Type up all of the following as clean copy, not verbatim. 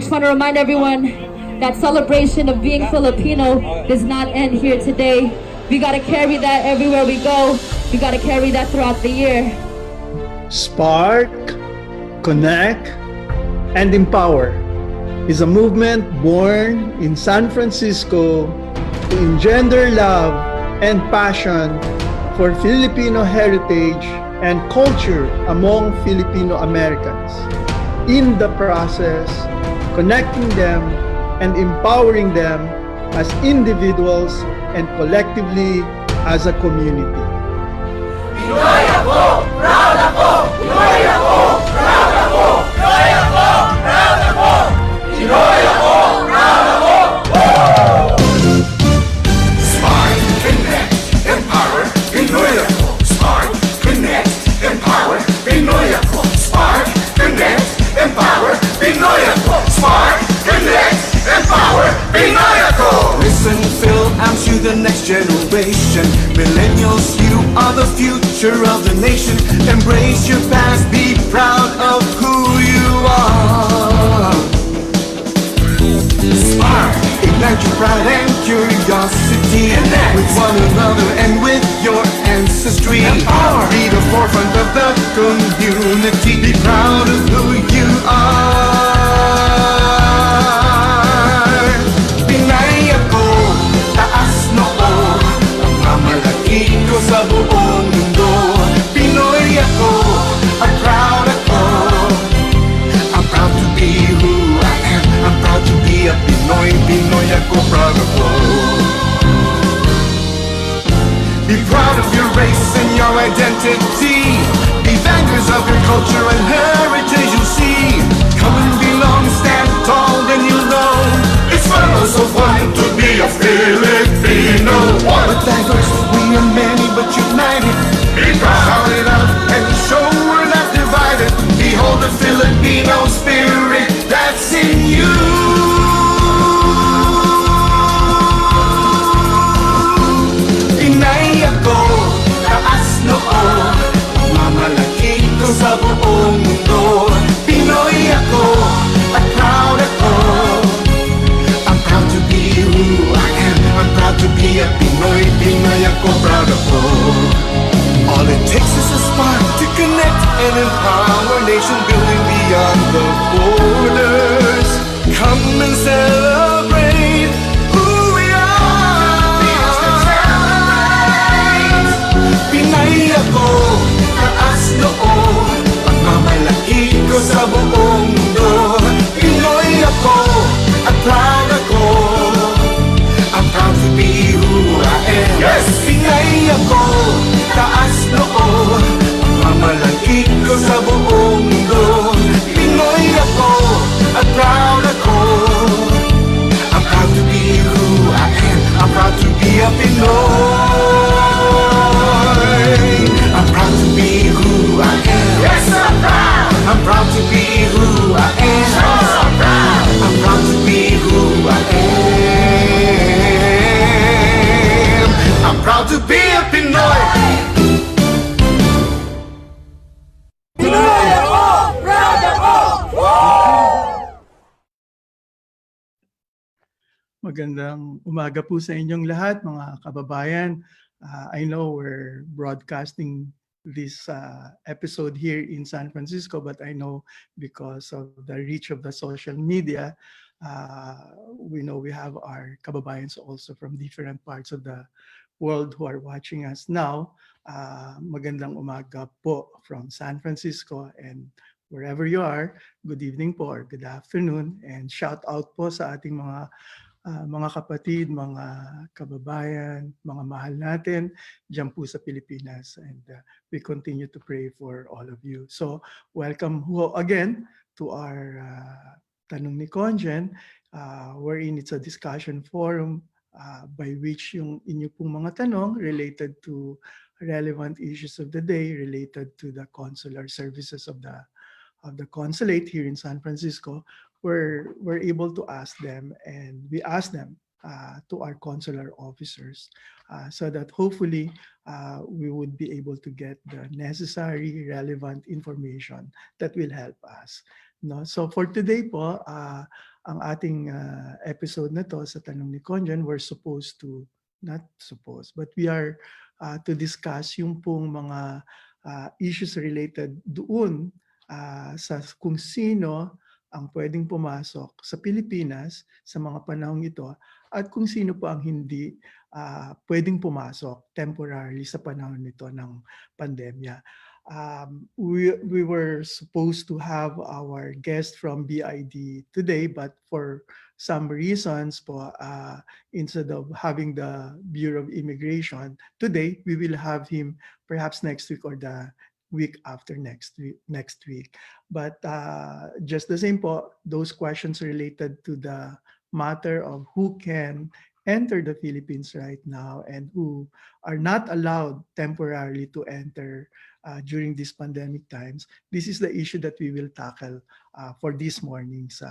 Just want to remind everyone that celebration of being Filipino does not end here today. We got to carry that everywhere we go. We got to carry that throughout the year. Spark, Connect, and Empower is a movement born in San Francisco to engender love and passion for Filipino heritage and culture among Filipino Americans. In the process, connecting them and empowering them as individuals and collectively as a community. Pinoy ako! Proud ako! Pinoy ako! Proud ako! Pinoy ako! Proud ako! Pinoy ako! Proud ako! Spark, connect, empower, Pinoy ako! Spark, connect, empower, Pinoy ako! Spark, connect, empower, Pinoy ako! Spark, connect, empower, Pinoy ako! Listen, Phil, I'm to the next generation. Millennials, you are the future of the nation. Embrace your past, be proud of who you are. Spark, ignite your pride and curiosity. Connect with one another and with your ancestry. Empower, be the forefront of the community. Be proud of who you are. Pinay ako, taas noo, ang mamalaki ko sa buong mundo. Pinoy ako, I'm proud ako. I'm proud to be who I am. I'm proud to be a Pinoy. Pinoy ako, proud ako. Be proud of your race and your identity. Be vanguards of your culture and heritage you'll see. Come and belong, stand tall, then you'll know. It's fun, oh so fun to be a Filipino. But diverse, we are many but united. Be proud, shout it out and show we're not divided. Behold the Filipino spirit that's in you. Pinay ako, taas noo, mamalaki ko sa buong mundo. Pinoy ako, at proud ako. I'm proud to be who I am. I'm proud to be a Pinoy. Pinoy ako, proud ako. All it takes is a spark to connect and empower nation building beyond the borders. Come and celebrate who we are. Pinay ako, taas noo, pagmamalaki ko sa buong mundo. Pinoy ako, at proud ako. I'm proud to be who I am. Yes! Pinay ako, taas noo, pagmamalaki ko sa buong mundo. Pinoy ako, at proud ako. I'm proud to be who I am. I'm proud to be a Pinoy. I'm proud to be who I am. Yes, I'm proud. I'm proud to be who I am. So proud. I'm proud to be who I am. I'm proud to be a Pinoy. Pinoy ako! Proud ako! Magandang umaga po sa inyong lahat, mga kababayan. I know we're broadcasting this episode here in San Francisco, but I know because of the reach of the social media, we know we have our kababayans also from different parts of the world who are watching us now. Magandang umaga po from San Francisco, and wherever you are, good evening po or good afternoon, and shout out po sa ating mga kapatid, mga kababayan, mga mahal natin diyan po sa Pilipinas, and we continue to pray for all of you. So welcome again to our Tanong ni CONGEN, wherein it's a discussion forum by which yung inyo pong mga tanong related to relevant issues of the day, related to the consular services of the consulate here in San Francisco, we're able to ask them, and we ask them to our consular officers so that hopefully we would be able to get the necessary relevant information that will help us. No? So for today po, ang ating episode na to sa Tanong ni Congen, we're supposed to, not supposed, but we are to discuss yung pong mga issues related doon sa kung sino ang pwedeng pumasok sa Pilipinas sa mga panahong ito at kung sino po ang hindi pwedeng pumasok temporarily sa panahon nito ng pandemya. We were supposed to have our guest from BID today, but for some reasons po, instead of having the Bureau of Immigration today, we will have him perhaps next week or the week after next week. But just the same po, those questions related to the matter of who can enter the Philippines right now and who are not allowed temporarily to enter during these pandemic times. This is the issue that we will tackle for this morning's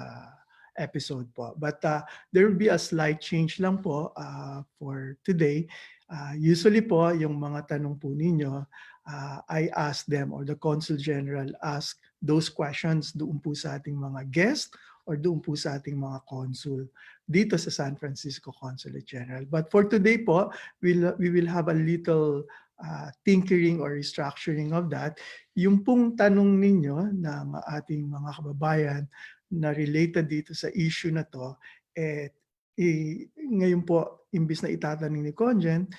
episode po. But there will be a slight change lang po for today. Usually po, yung mga tanong po ninyo, I ask them or the Consul General ask those questions doon po sa ating mga guest or doon po sa ating mga consul dito sa San Francisco Consulate General. But for today po, we will have a little tinkering or restructuring of that. Yung pong tanong ninyo ng ating mga kababayan na related dito sa issue na to, ngayon po, imbis na itatanong ni Congen,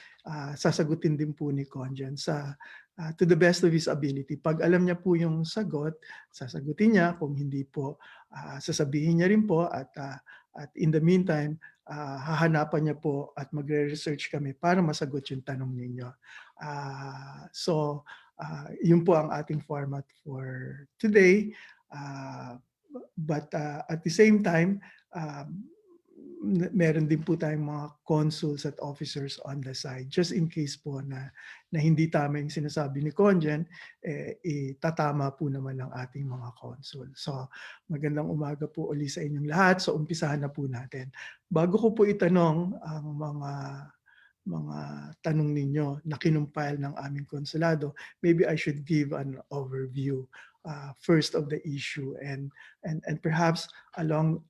sasagutin din po ni Congen to the best of his ability. Pag alam niya po yung sagot, sasagutin niya. Kung hindi po, sasabihin niya rin po at in the meantime, hahanapan niya po at magre-research kami para masagot yung tanong ninyo. So, yun po ang ating format for today. But at the same time, meron din po tayong mga consuls at officers on the side just in case po na hindi tama yung sinasabi ni Congen, tatama po naman ng ating mga consul. So magandang umaga po uli sa inyong lahat. So umpisahan na po natin. Bago ko po itanong ang mga tanong ninyo na kinumpile ng aming konsulado, maybe I should give an overview first of the issue and perhaps along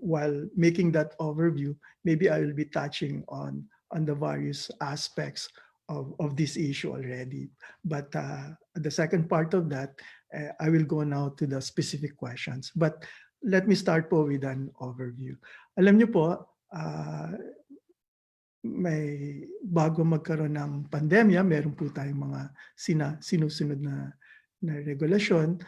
while making that overview, maybe I will be touching on the various aspects of this issue already. But the second part of that, I will go now to the specific questions. But let me start po with an overview. Alam niyo po, may bago magkaroon ng pandemya, meron po tayong mga sinusunod na regulasyon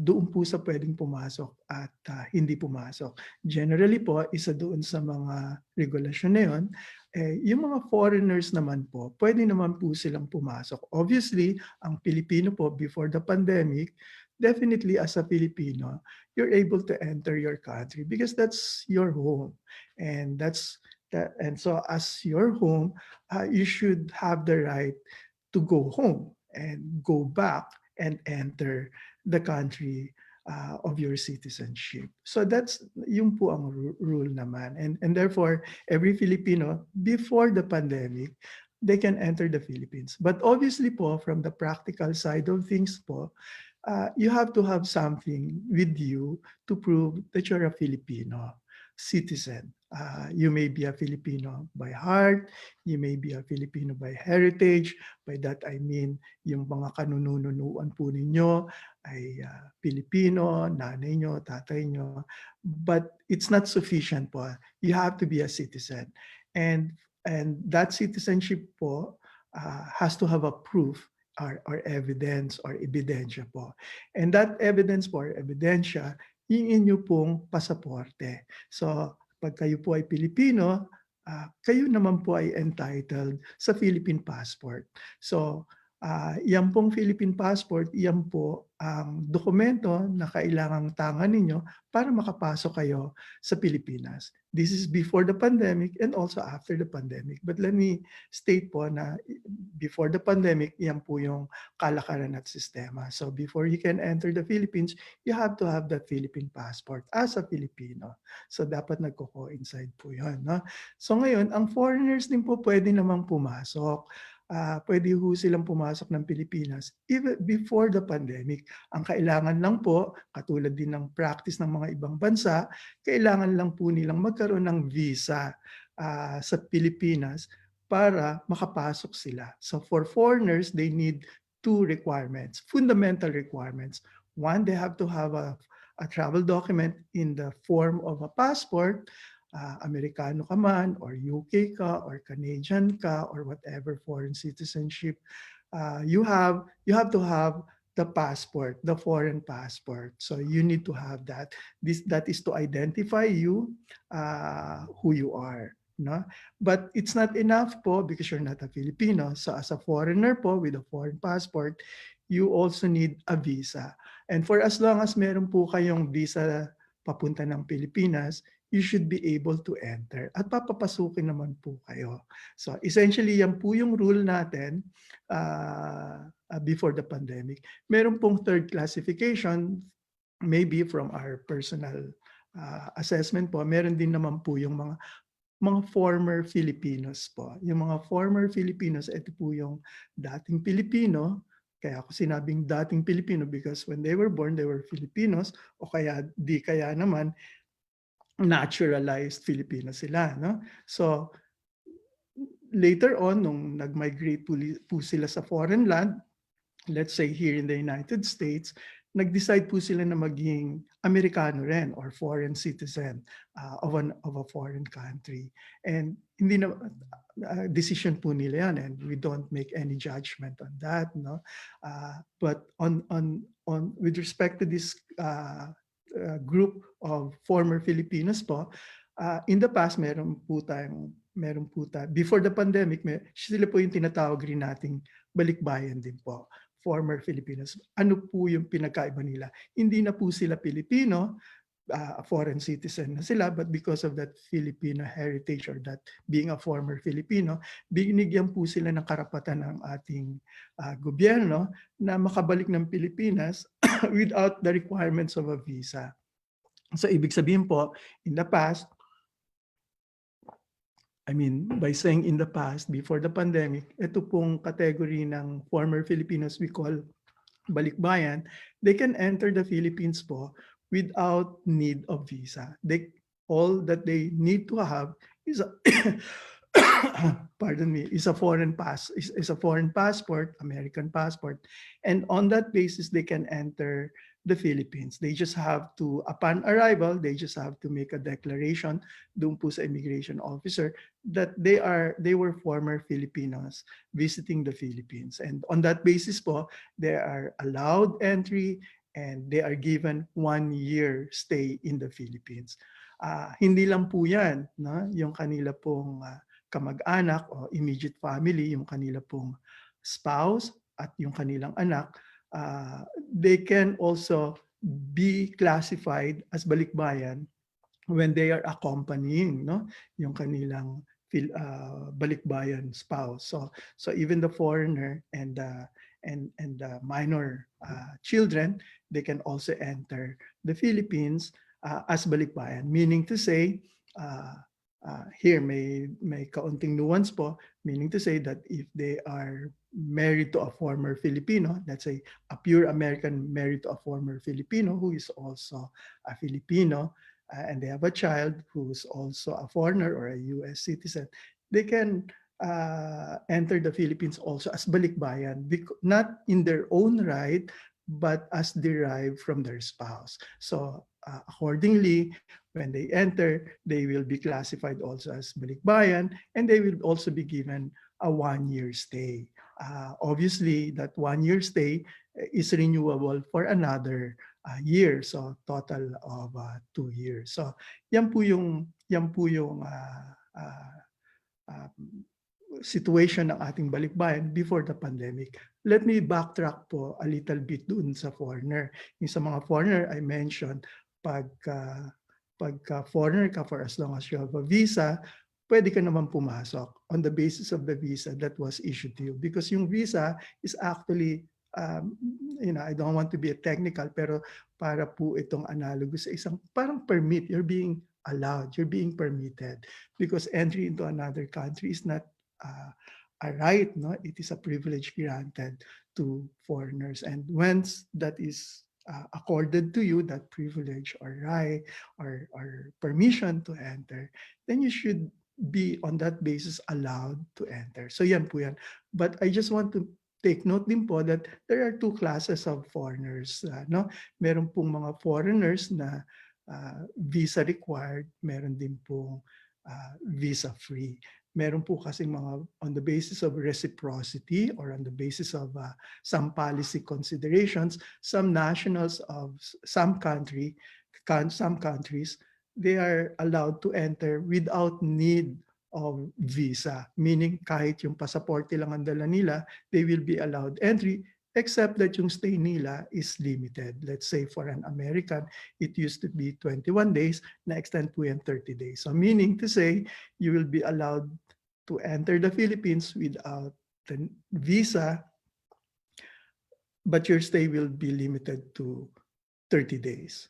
doon po sa pwedeng pumasok at hindi pumasok. Generally po, isa doon sa mga regulasyon na yun, yung mga foreigners naman po, pwede naman po silang pumasok. Obviously, ang Pilipino po before the pandemic, definitely as a Filipino, you're able to enter your country because that's your home. And so as your home, you should have the right to go home and go back and enter the country of your citizenship. So that's yung po ang rule naman. And therefore, every Filipino before the pandemic, they can enter the Philippines. But obviously po, from the practical side of things po, you have to have something with you to prove that you're a Filipino citizen. You may be a Filipino by heart, you may be a Filipino by heritage. By that I mean, yung mga kanununuan po ninyo ay Filipino, nanay nyo, tatay nyo. But it's not sufficient po. You have to be a citizen. And that citizenship po has to have a proof or evidence or ebidensya po. And that evidence po or ebidensya, yung inyo pong pasaporte. So, pag kayo po ay Pilipino, kayo naman po ay entitled sa Philippine passport. So, yan pong Philippine passport, yan po ang dokumento na kailangang tangan ninyo para makapasok kayo sa Pilipinas. This is before the pandemic and also after the pandemic. But let me state po na before the pandemic, yan po yung kalakaran at sistema. So before you can enter the Philippines, you have to have the Philippine passport as a Filipino. So dapat nagko-coincide po yun. No? So ngayon, ang foreigners din po pwede namang pumasok. pwede ho silang pumasok ng Pilipinas even before the pandemic. Ang kailangan lang po, katulad din ng practice ng mga ibang bansa, kailangan lang po nilang magkaroon ng visa sa Pilipinas para makapasok sila. So for foreigners, they need two requirements, fundamental requirements. One, they have to have a travel document in the form of a passport, Amerikano ka man, or UK ka, or Canadian ka, or whatever foreign citizenship you have to have the passport, the foreign passport. So you need to have that. That is to identify you, who you are. No? But it's not enough po because you're not a Filipino. So as a foreigner po with a foreign passport, you also need a visa. And for as long as meron po kayong visa papunta ng Pilipinas, you should be able to enter. At papapasukin naman po kayo. So essentially, yan po yung rule natin before the pandemic. Meron pong third classification, maybe from our personal assessment po, meron din naman po yung mga former Filipinos po. Yung mga former Filipinos, ito po yung dating Pilipino. Kaya ako sinabing dating Pilipino because when they were born, they were Filipinos o kaya di kaya naman naturalized Filipino sila. No? So later on, nung nag-migrate po sila sa foreign land, let's say here in the United States, nag-decide po sila na maging Amerikano rin or foreign citizen of a foreign country. And hindi na decision po nila yan and we don't make any judgment on that, no. But on with respect to this group of former Filipinos po, in the past meron po tayo before the pandemic, sila po yung tinatawag rin nating balikbayan din po, former Filipinos. Ano po yung pinagkaiba nila? Hindi na po sila Pilipino, foreign citizen na sila, but because of that Filipino heritage or that being a former Filipino, binigyan po sila ng karapatan ng ating gobyerno na makabalik ng Pilipinas without the requirements of a visa. So ibig sabihin po, in the past, by saying in the past, before the pandemic, ito pong category ng former Filipinos we call balikbayan, they can enter the Philippines po without need of visa. All that they need to have is a is a foreign passport, American passport, and on that basis they can enter the Philippines. They just have to, upon arrival, they just have to make a declaration doon po sa immigration officer that they were former Filipinos visiting the Philippines. And on that basis po, they are allowed entry and they are given 1 year stay in the Philippines. Hindi lang po yan, no? Yung kanila pong kamag-anak o immediate family, yung kanila pong spouse at yung kanilang anak, they can also be classified as balikbayan when they are accompanying, no, yung kanilang balikbayan spouse. So even the foreigner and the minor children, they can also enter the Philippines as balikbayan. Meaning to say, here may kaunting nuance po, meaning to say that if they are married to a former Filipino, let's say a pure American married to a former Filipino who is also a Filipino, and they have a child who's also a foreigner or a US citizen, they can enter the Philippines also as balikbayan, not in their own right, but as derived from their spouse. So accordingly, when they enter, they will be classified also as balikbayan, and they will also be given a 1 year stay. Obviously, that 1 year stay is renewable for another year, so total of 2 years. So yan po yung situation ng ating balikbayan before the pandemic. Let me backtrack po a little bit dun sa foreigner. Yung sa mga foreigner, I mentioned, pagka foreigner ka for as long as you have a visa, pwede ka naman pumasok on the basis of the visa that was issued to you. Because yung visa is actually, I don't want to be a technical, pero para po itong analogous sa isang parang permit. You're being allowed, you're being permitted. Because entry into another country is not a right, no? It is a privilege granted to foreigners. And once that is accorded to you, that privilege or right or permission to enter, then you should be on that basis allowed to enter. So yan po yan. But I just want to take note din po that there are two classes of foreigners. No? Meron pong mga foreigners na visa required, meron din pong visa free. Meron po kasing mga on the basis of reciprocity or on the basis of some policy considerations, some nationals of some some countries, they are allowed to enter without need of visa. Meaning kahit yung pasaporte lang ang dala nila, they will be allowed entry except that yung stay nila is limited. Let's say for an American, it used to be 21 days, na-extend po yan 30 days. So meaning to say, you will be allowed to enter the Philippines without the visa, but your stay will be limited to 30 days.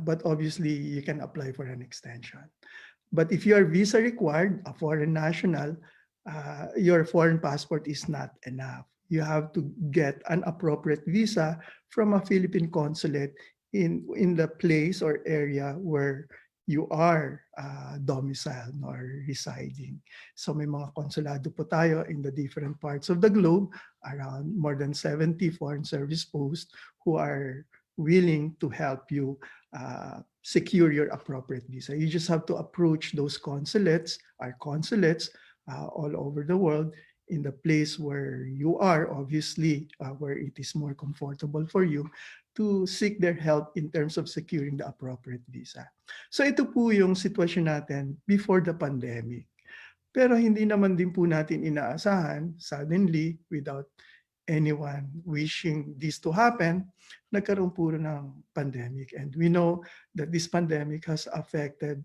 But obviously, you can apply for an extension. But if you are visa required, a foreign national, your foreign passport is not enough. You have to get an appropriate visa from a Philippine consulate in the place or area where you are domiciled or residing. So may mga konsulado po tayo in the different parts of the globe, around more than 70 foreign service posts who are willing to help you secure your appropriate visa. You just have to approach those consulates, our consulates all over the world, in the place where you are, obviously, where it is more comfortable for you, to seek their help in terms of securing the appropriate visa. So ito po yung sitwasyon natin before the pandemic. Pero hindi naman din po natin inaasahan, suddenly, without anyone wishing this to happen, nagkaroon po ng pandemic. And we know that this pandemic has affected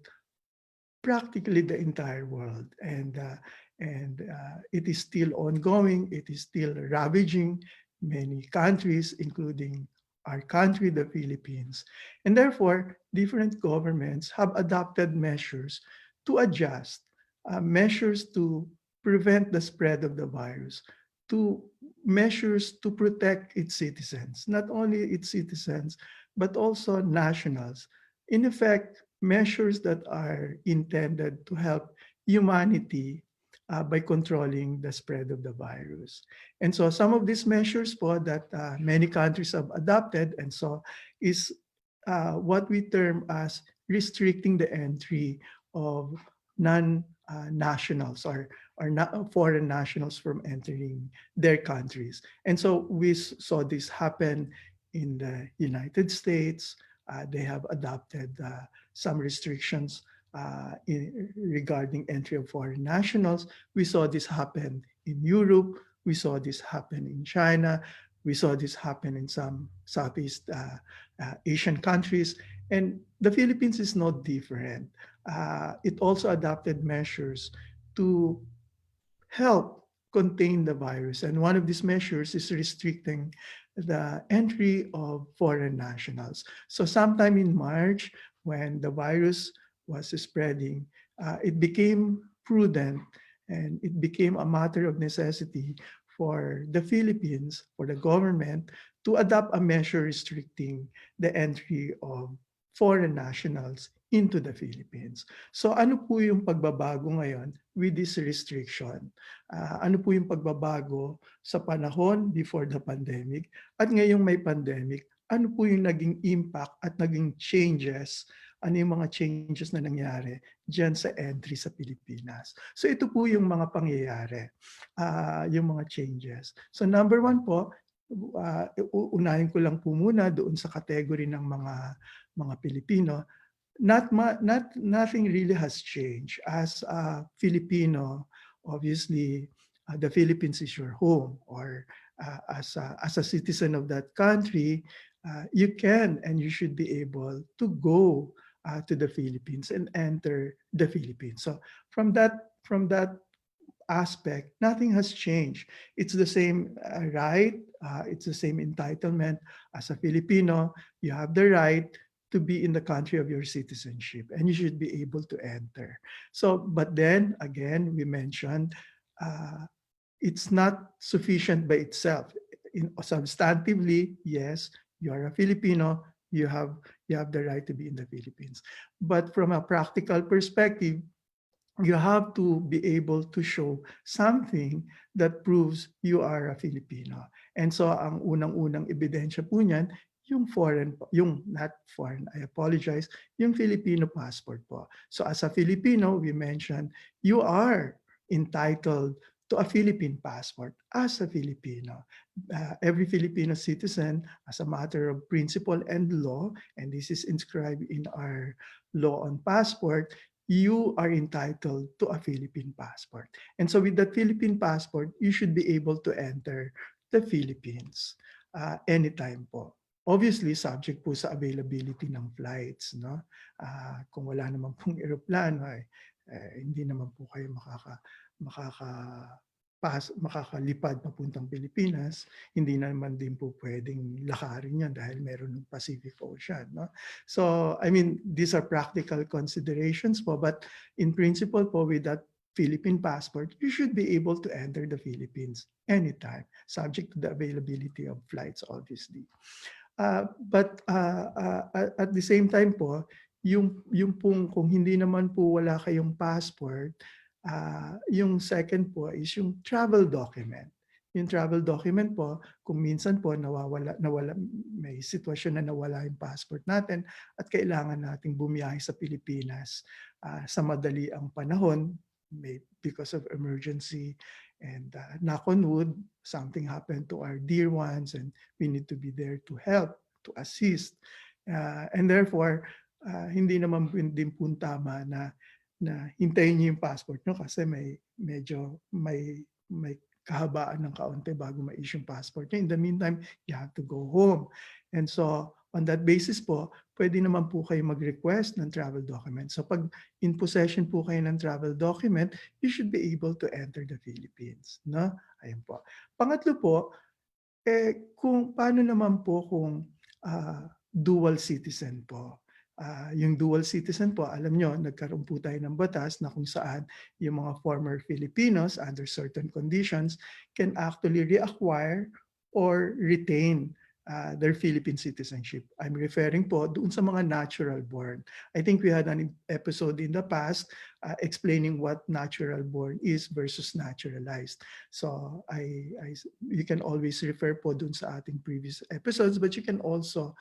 practically the entire world. And it is still ongoing. It is still ravaging many countries, including our country, the Philippines. And therefore, different governments have adopted measures to adjust, measures to prevent the spread of the virus, to measures to protect its citizens, not only its citizens, but also nationals. In effect, measures that are intended to help humanity by controlling the spread of the virus. And so some of these measures po that many countries have adopted and so is what we term as restricting the entry of non-nationals or foreign nationals from entering their countries. And so we saw this happen in the United States. They have adopted some restrictions regarding entry of foreign nationals. We saw this happen in Europe. We saw this happen in China. We saw this happen in some Southeast Asian countries. And the Philippines is not different. It also adopted measures to help contain the virus. And one of these measures is restricting the entry of foreign nationals. So sometime in March, when the virus was spreading, it became prudent and it became a matter of necessity for the Philippines, for the government, to adopt a measure restricting the entry of foreign nationals into the Philippines. So ano po yung pagbabago ngayon with this restriction? Ano po yung pagbabago sa panahon before the pandemic at ngayong may pandemic? Ano po yung naging impact at naging changes? Ano yung mga changes na nangyari dyan sa entry sa Pilipinas? So ito po yung mga pangyayari, yung mga changes. So number one po, unahin ko lang po muna doon sa category ng mga Pilipino. Nothing really has changed. As a Filipino, obviously, the Philippines is your home, or as a citizen of that country, you can and you should be able to go to the Philippines and enter the Philippines. So from that aspect, nothing has changed. It's the same right, it's the same entitlement. As a Filipino, you have the right to be in the country of your citizenship, and you should be able to enter. So, but then again, we mentioned it's not sufficient by itself. Substantively, yes, you are a Filipino, you have the right to be in the Philippines. But from a practical perspective, you have to be able to show something that proves you are a Filipino. And so ang unang-unang ebidensya po niyan, not foreign, I apologize, yung Filipino passport po. So as a Filipino, we mentioned, you are entitled to a Philippine passport as a Filipino. Every Filipino citizen, as a matter of principle and law, and this is inscribed in our law on passport, you are entitled to a Philippine passport. And so with that Philippine passport, you should be able to enter the Philippines anytime po. Obviously, subject po sa availability ng flights. No? Kung wala naman pong aeroplano, hindi naman po kayo makakalipad papuntang Pilipinas, hindi naman din po pwedeng lakarin yan dahil meron ng Pacific Ocean. No? So, I mean, these are practical considerations po, but in principle po, with that Philippine passport, you should be able to enter the Philippines anytime, subject to the availability of flights, obviously. But at the same time po, yung pong kung hindi naman po wala kayong passport, yung second po is yung travel document. Yung travel document po, kung minsan po nawala, may sitwasyon na nawala yung passport natin at kailangan nating bumiyahe sa Pilipinas sa madali ang panahon, because of emergency, and knock on wood, something happened to our dear ones and we need to be there to help, to assist. And therefore, hindi naman din po tama na hintayin niyo yung passport nyo kasi medyo may kahabaan ng kaunti bago ma-issue yung passport nyo. In the meantime, you have to go home. And so, on that basis po, pwede naman po kayo mag-request ng travel document. So pag in possession po kayo ng travel document, you should be able to enter the Philippines. No? Ayun po. Pangatlo po, kung paano naman po kung dual citizen po. Yung dual citizen po, alam nyo, nagkaroon po tayo ng batas na kung saan yung mga former Filipinos under certain conditions can actually reacquire or retain their Philippine citizenship. I'm referring po doon sa mga natural born. I think we had an episode in the past explaining what natural born is versus naturalized. So you can always refer po doon sa ating previous episodes, but you can also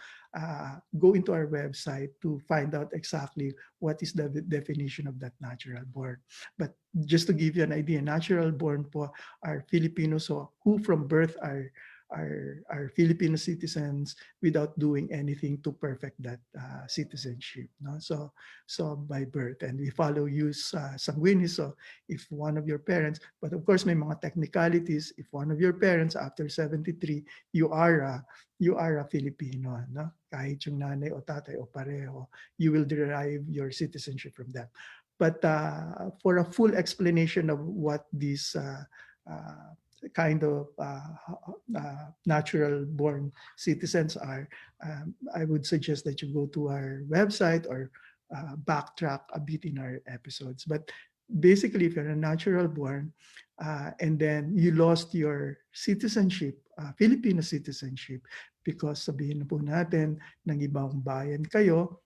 go into our website to find out exactly what is the definition of that natural born. But just to give you an idea, natural born po are Filipinos who from birth are Filipino citizens without doing anything to perfect that citizenship. No? So by birth, and we follow use sanguinis. So if one of your parents, but of course may mga technicalities, if one of your parents after 73, you are a Filipino. No? Kahit yung nanay o tatay o pareho, you will derive your citizenship from that. But for a full explanation of what these kind of natural born citizens are, I would suggest that you go to our website or backtrack a bit in our episodes. But basically, if you're a natural born and then you lost your citizenship, Filipino citizenship, because sabihin na po natin ng ibang bayan kayo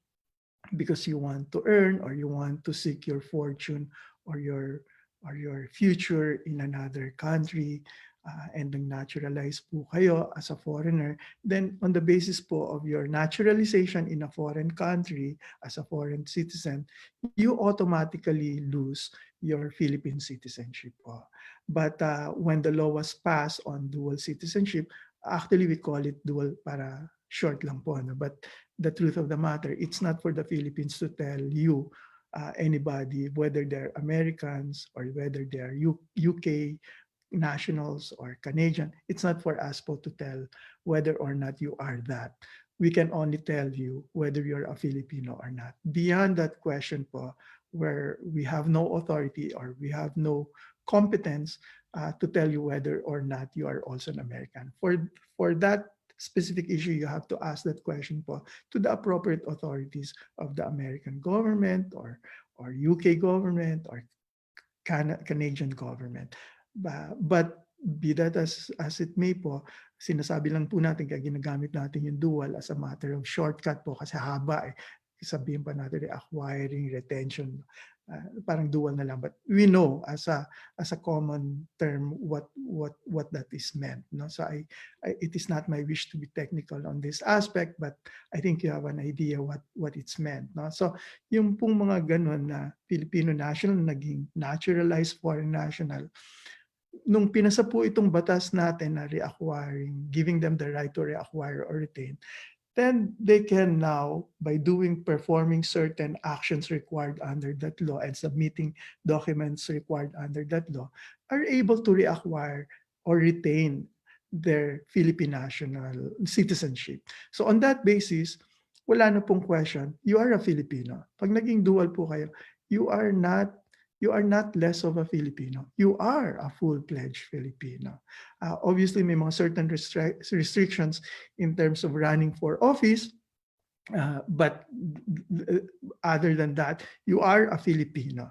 because you want to earn or you want to seek your fortune or your future in another country, and nag-naturalize po kayo as a foreigner, then on the basis po of your naturalization in a foreign country as a foreign citizen, you automatically lose your Philippine citizenship po. But when the law was passed on dual citizenship, actually we call it dual para short lang po. No? But the truth of the matter, it's not for the Philippines to tell you anybody, whether they're Americans or whether they're UK nationals or Canadian. It's not for us po to tell whether or not you are that. We can only tell you whether you're a Filipino or not. Beyond that question po, where we have no authority or we have no competence to tell you whether or not you are also an American. For that specific issue, you have to ask that question po to the appropriate authorities of the American government or UK government or Canadian government. But be that as it may po, sinasabi lang po natin kaya ginagamit natin yung dual as a matter of shortcut po kasi haba eh. Sabihin pa natin acquiring, retention, parang dual na lang. But we know as a common term what that is meant. No? So it is not my wish to be technical on this aspect, but I think you have an idea what it's meant. No? So yung pong mga ganun na Filipino national naging naturalized foreign national, nung pinasa po itong batas natin na reacquiring, giving them the right to reacquire or retain, then they can now, by performing certain actions required under that law and submitting documents required under that law, are able to reacquire or retain their Philippine national citizenship. So on that basis, wala na pong question, you are a Filipino. Pag naging dual po kayo, you are not less of a Filipino. You are a full-fledged Filipino. Obviously, may mga certain restrictions in terms of running for office, but other than that, you are a Filipino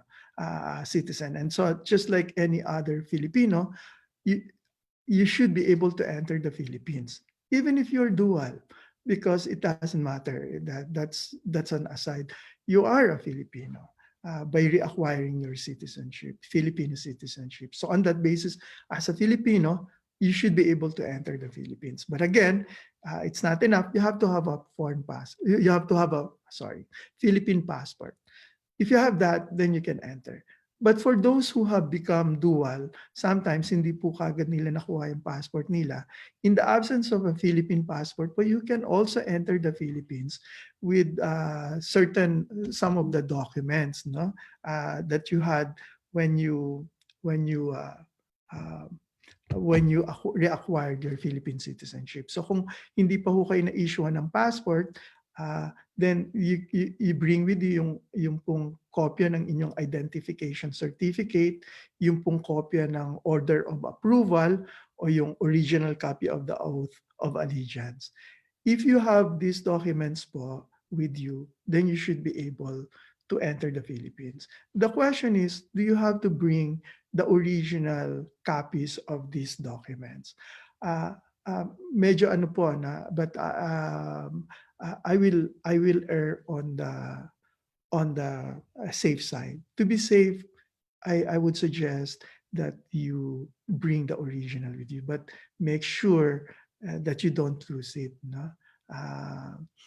citizen. And so just like any other Filipino, you should be able to enter the Philippines, even if you're dual, because it doesn't matter. That's an aside. You are a Filipino. By reacquiring your citizenship, Filipino citizenship. So on that basis, as a Filipino, you should be able to enter the Philippines. But again, it's not enough. You have to have a You have to have Philippine passport. If you have that, then you can enter. But for those who have become dual, sometimes hindi po kagad nila nakuha yung passport nila. In the absence of a Philippine passport, but you can also enter the Philippines with some of the documents, no, that you had when you reacquired your Philippine citizenship. So kung hindi pa ho kayo na-issue ng passport, then you bring with you yung pong kopya ng inyong identification certificate, yung pong kopya ng order of approval, o yung original copy of the oath of allegiance. If you have these documents po with you, then you should be able to enter the Philippines. The question is, do you have to bring the original copies of these documents? Medyo ano po na, but I will err on the safe side. To be safe, I would suggest that you bring the original with you, but make sure that you don't lose it. No?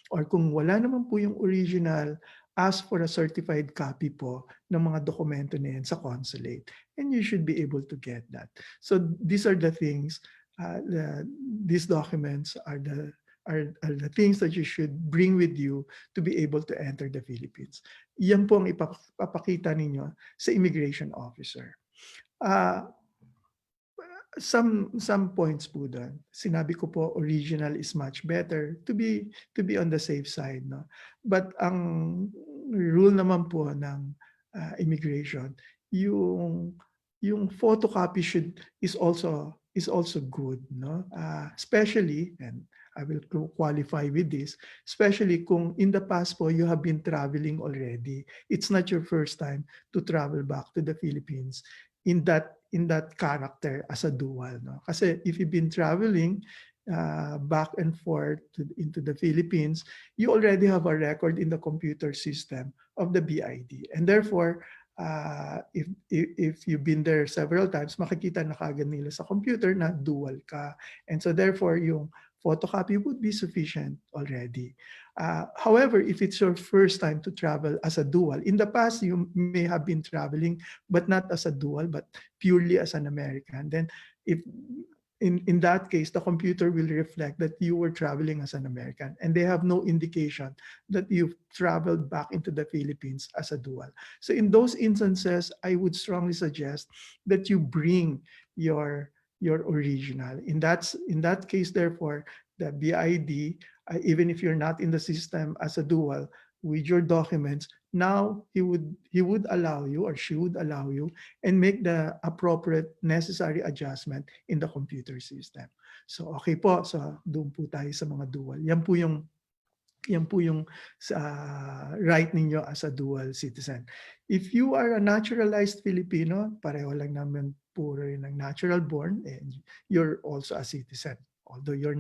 Or kung wala naman po yung original, ask for a certified copy po ng mga dokumento na yan sa consulate, and you should be able to get that. So these are the things, these documents are the things that you should bring with you to be able to enter the Philippines. Yan po ang ipapakita ninyo sa immigration officer. Some points po doon. Sinabi ko po, original is much better to be on the safe side, no? But ang rule naman po ng immigration, yung photocopy is also good, no? Especially, and I will qualify with this, especially kung in the past po you have been traveling already. It's not your first time to travel back to the Philippines in that character as a dual, no? Kasi if you've been traveling back and forth into the Philippines, you already have a record in the computer system of the BID, and therefore if you've been there several times, makikita na kagad nila sa computer na dual ka, and so therefore yung photocopy would be sufficient already. However, if it's your first time to travel as a dual, in the past you may have been traveling but not as a dual but purely as an American, then if in that case, the computer will reflect that you were traveling as an American, and they have no indication that you've traveled back into the Philippines as a dual. So in those instances, I would strongly suggest that you bring your original. In that case, therefore, the BID, even if you're not in the system as a dual, with your documents, now he would allow you, or she would allow you, and make the appropriate necessary adjustment in the computer system. So okay po, so doon po tayo sa mga dual. Yan po yung right ninyo as a dual citizen. If you are a naturalized Filipino, pareho lang naman puro yun ng natural born and you're also a citizen. Although you're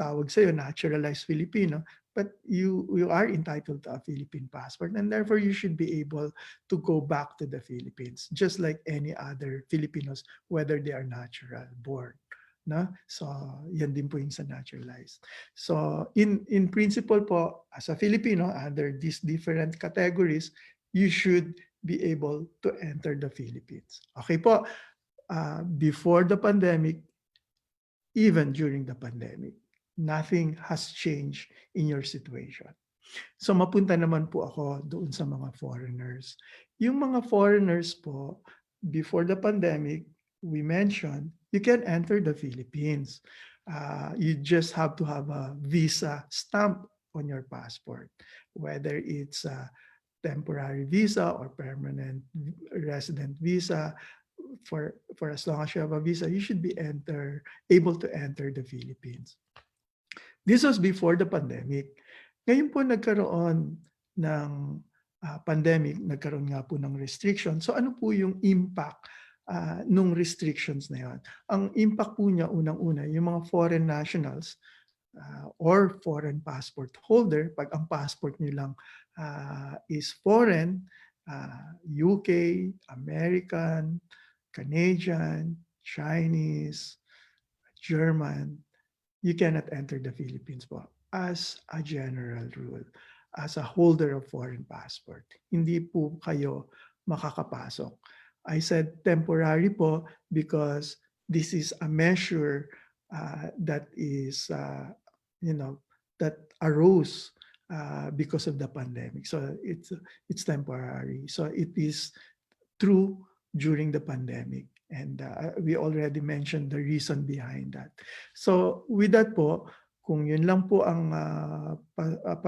tawag sa'yo naturalized Filipino, but you are entitled to a Philippine passport and therefore you should be able to go back to the Philippines just like any other Filipinos whether they are natural born. No? So, yan din po yung sa naturalized. So, in principle po, as a Filipino, under these different categories, you should be able to enter the Philippines. Okay po, before the pandemic, even during the pandemic, nothing has changed in your situation. So mapunta naman po ako doon sa mga foreigners. Yung mga foreigners po, before the pandemic, we mentioned, you can enter the Philippines. You just have to have a visa stamp on your passport, whether it's a temporary visa or permanent resident visa. For as long as you have a visa, you should be able to enter the Philippines. This was before the pandemic. Ngayon po nagkaroon ng pandemic, nagkaroon nga po ng restriction. So ano po yung impact nung restrictions na yun? Ang impact po niya unang-una, yung mga foreign nationals or foreign passport holder, pag ang passport nyo lang is foreign, UK, American, Canadian, Chinese, German, you cannot enter the Philippines po as a general rule, as a holder of foreign passport. Hindi po kayo makakapasok. I said temporary po because this is a measure that is, that arose because of the pandemic. So it's temporary. So it is true during the pandemic. And we already mentioned the reason behind that. So with that po, kung yun lang po ang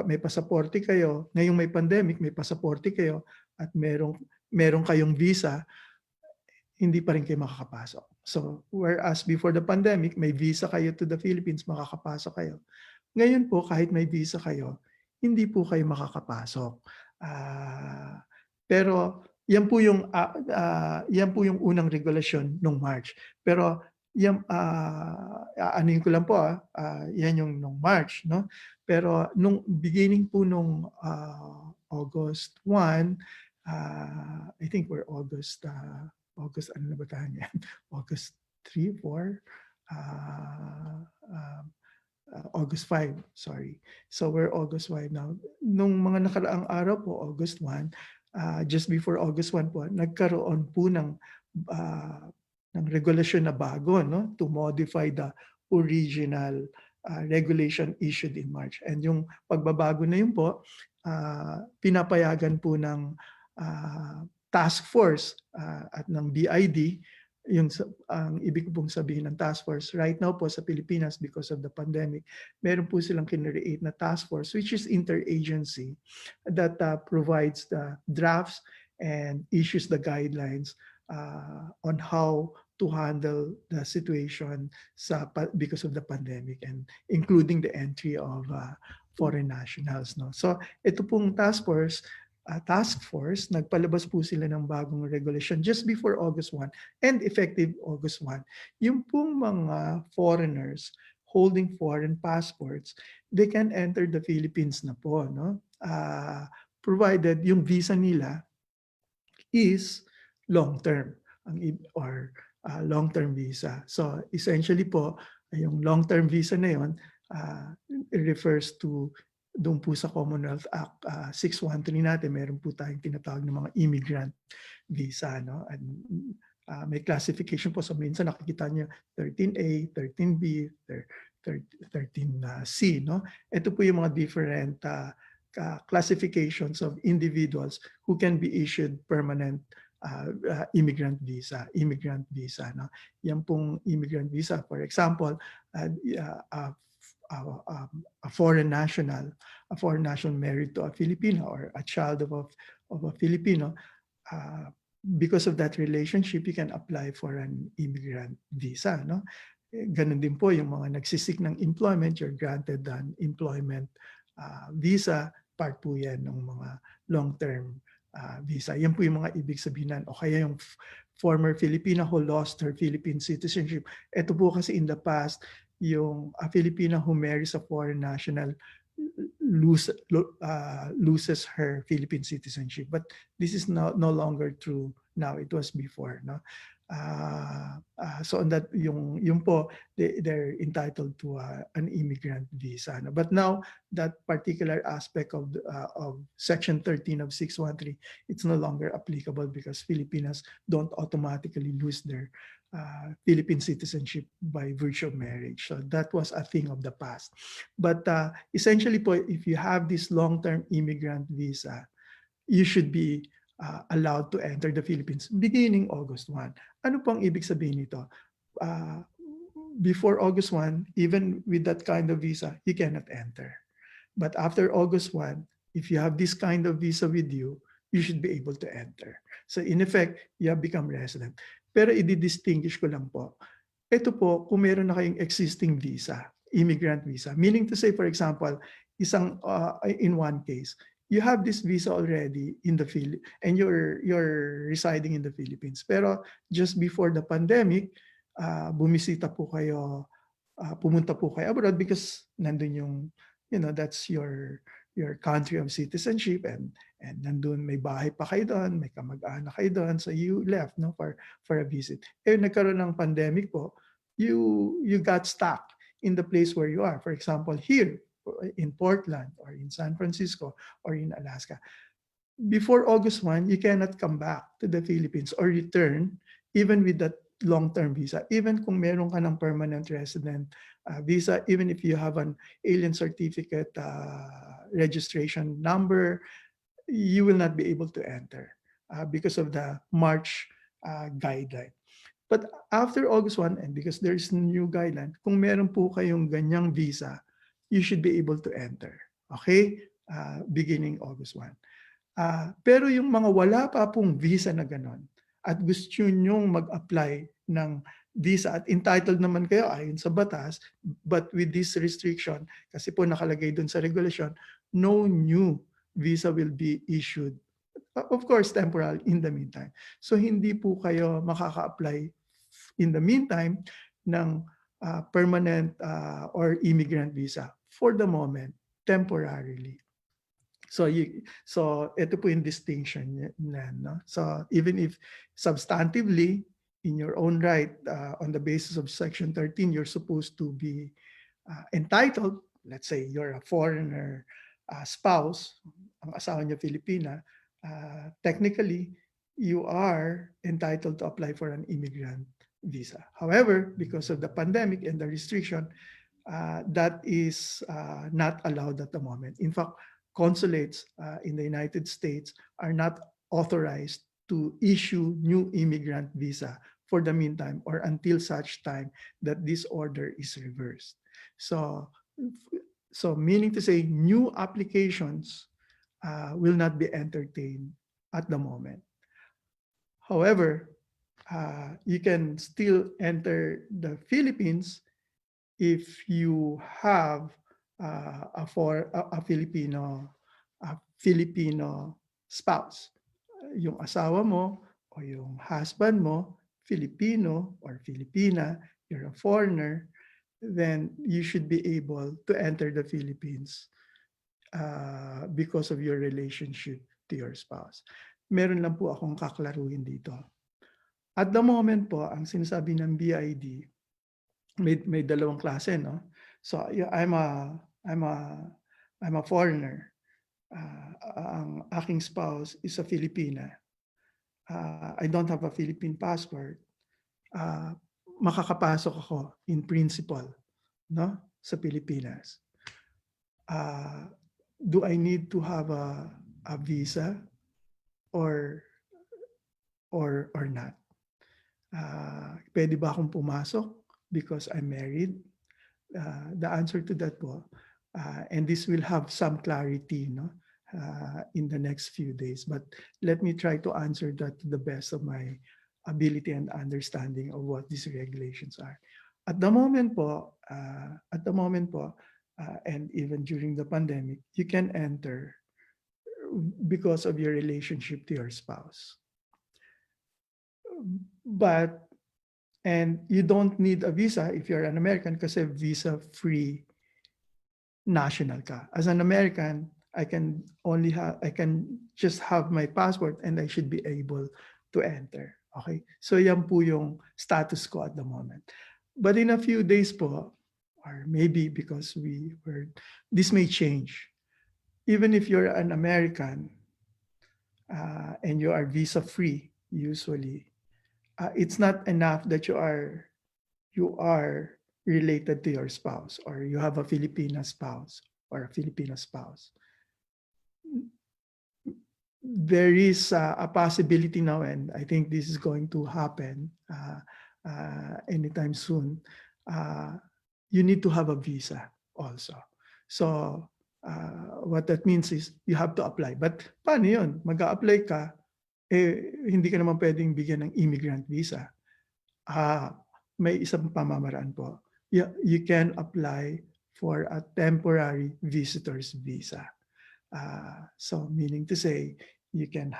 may pasaporte kayo, ngayong may pandemic, may pasaporte kayo at merong kayong visa, hindi pa rin kayo makakapasok. So whereas before the pandemic, may visa kayo to the Philippines, makakapasok kayo. Ngayon po, kahit may visa kayo, hindi po kayo makakapasok. Pero yan po yung unang regulasyon nung March. Pero yan anuin ko lang po yan yung nung March, no? Pero nung beginning po nung August 1, I think we're August ano na ba tayo yan? August 3, 4 August 5, sorry. So we're August 5 now. Nung mga nakaraang araw po, August 1, just before August 1 po, nagkaroon po ng regulasyon na bago, no, to modify the original regulation issued in March. And yung pagbabago na yun po, pinapayagan po ng task force at ng BID, ang ibig ko pong sabihin ng task force, right now po sa Pilipinas because of the pandemic, meron po silang kinreate na task force which is interagency that provides the drafts and issues the guidelines on how to handle the situation because of the pandemic and including the entry of foreign nationals. No? So ito pong task force, nagpalabas po sila ng bagong regulation just before August 1 and effective August 1. Yung pong mga foreigners holding foreign passports, they can enter the Philippines na po, no? Provided yung visa nila is long-term or long-term visa. So essentially po, yung long-term visa na yun refers to doon po sa Commonwealth Act 613 natin, meron po tayong tinatawag ng mga immigrant visa. No? And, may classification po. So minsan nakikita niyo 13A, 13B, 13C. No? Ito po yung mga different classifications of individuals who can be issued permanent immigrant visa. No? Yan pong immigrant visa. For example, a foreign national married to a Filipino or a child of a Filipino, because of that relationship, you can apply for an immigrant visa. No? Ganun din po yung mga nagsisik ng employment, you're granted an employment visa, part po yan ng mga long-term visa. Yan po yung mga ibig sabihin o kaya yung former Filipina who lost her Philippine citizenship. Ito po kasi in the past, yung Filipina who marries a foreign national loses her Philippine citizenship. But this is no longer true now. It was before. No? So on that, yung po, they're entitled to an immigrant visa. No? But now, that particular aspect of Section 13 of 613, it's no longer applicable because Filipinas don't automatically lose their Philippine citizenship by virtue of marriage. So that was a thing of the past. But essentially po, if you have this long-term immigrant visa, you should be allowed to enter the Philippines beginning August 1. Ano pong ibig sabihin nito? Before August 1, even with that kind of visa, you cannot enter. But after August 1, if you have this kind of visa with you, you should be able to enter. So in effect, you have become resident. Pero i-distinguish ko lang po, ito po, kung meron na kayong existing visa, immigrant visa, meaning to say, for example, in one case, you have this visa already in the Philippines and you're residing in the Philippines. Pero just before the pandemic, bumisita po kayo, pumunta po kayo abroad because nandun yung, that's your country of citizenship and nandun may bahay pa kayo doon, may kamag-anak kayo doon, so you left for a visit. Nagkaroon ng pandemic po, you got stuck in the place where you are. For example, here in Portland or in San Francisco or in Alaska. Before August 1, you cannot come back to the Philippines or return even with that long-term visa. Even kung meron ka ng permanent resident visa, even if you have an alien certificate registration number, you will not be able to enter because of the March guideline. But after August 1, and because there's new guideline, kung meron po kayong ganyang visa, you should be able to enter. Okay? Beginning August 1. Pero yung mga wala pa pong visa na ganon, at gusto nyong mag-apply ng visa at entitled naman kayo ayon sa batas, but with this restriction, kasi po nakalagay dun sa regulation, no new visa will be issued. Of course, temporal in the meantime. So hindi po kayo makaka-apply in the meantime ng permanent or immigrant visa for the moment, temporarily. So ito po yung distinction na, no? So even if substantively, in your own right, on the basis of Section 13, you're supposed to be entitled, let's say you're a foreigner spouse, ang asawa niya Filipina, technically, you are entitled to apply for an immigrant visa. However, because of the pandemic and the restriction, that is not allowed at the moment. In fact, consulates in the United States are not authorized to issue new immigrant visa for the meantime or until such time that this order is reversed. So meaning to say, new applications will not be entertained at the moment. However, you can still enter the Philippines if you have a Filipino spouse. Yung asawa mo o yung husband mo, Filipino or Filipina, you're a foreigner, then you should be able to enter the Philippines because of your relationship to your spouse. Meron lang po akong kaklaruhin dito. At the moment po, ang sinasabi ng BID, may dalawang klase, no? So I'm a foreigner. Ang aking spouse is a Filipina. I don't have a Philippine passport. Makakapasok ako in principle, no, sa Pilipinas. Do I need to have a visa or not? Pwede ba akong pumasok because I'm married? The answer to that po, and this will have some clarity, no, in the next few days. But let me try to answer that to the best of my ability and understanding of what these regulations are. At the moment po, and even during the pandemic, you can enter because of your relationship to your spouse. But, and you don't need a visa if you're an American kasi visa-free national ka. As an American, I can just have my passport and I should be able to enter. Okay? So yan po yung status ko at the moment. But in a few days po, or maybe because this may change. Even if you're an American and you are visa-free, usually, it's not enough that you are related to your spouse or you have a Filipino spouse or a Filipino spouse. There is a possibility now, and I think this is going to happen anytime soon. You need to have a visa also. So what that means is you have to apply. But paano yun? Mag-a-apply ka, hindi ka naman pwedeng bigyan ng immigrant visa. May isang pamamaraan po. You can apply for a temporary visitor's visa. So meaning to say, you can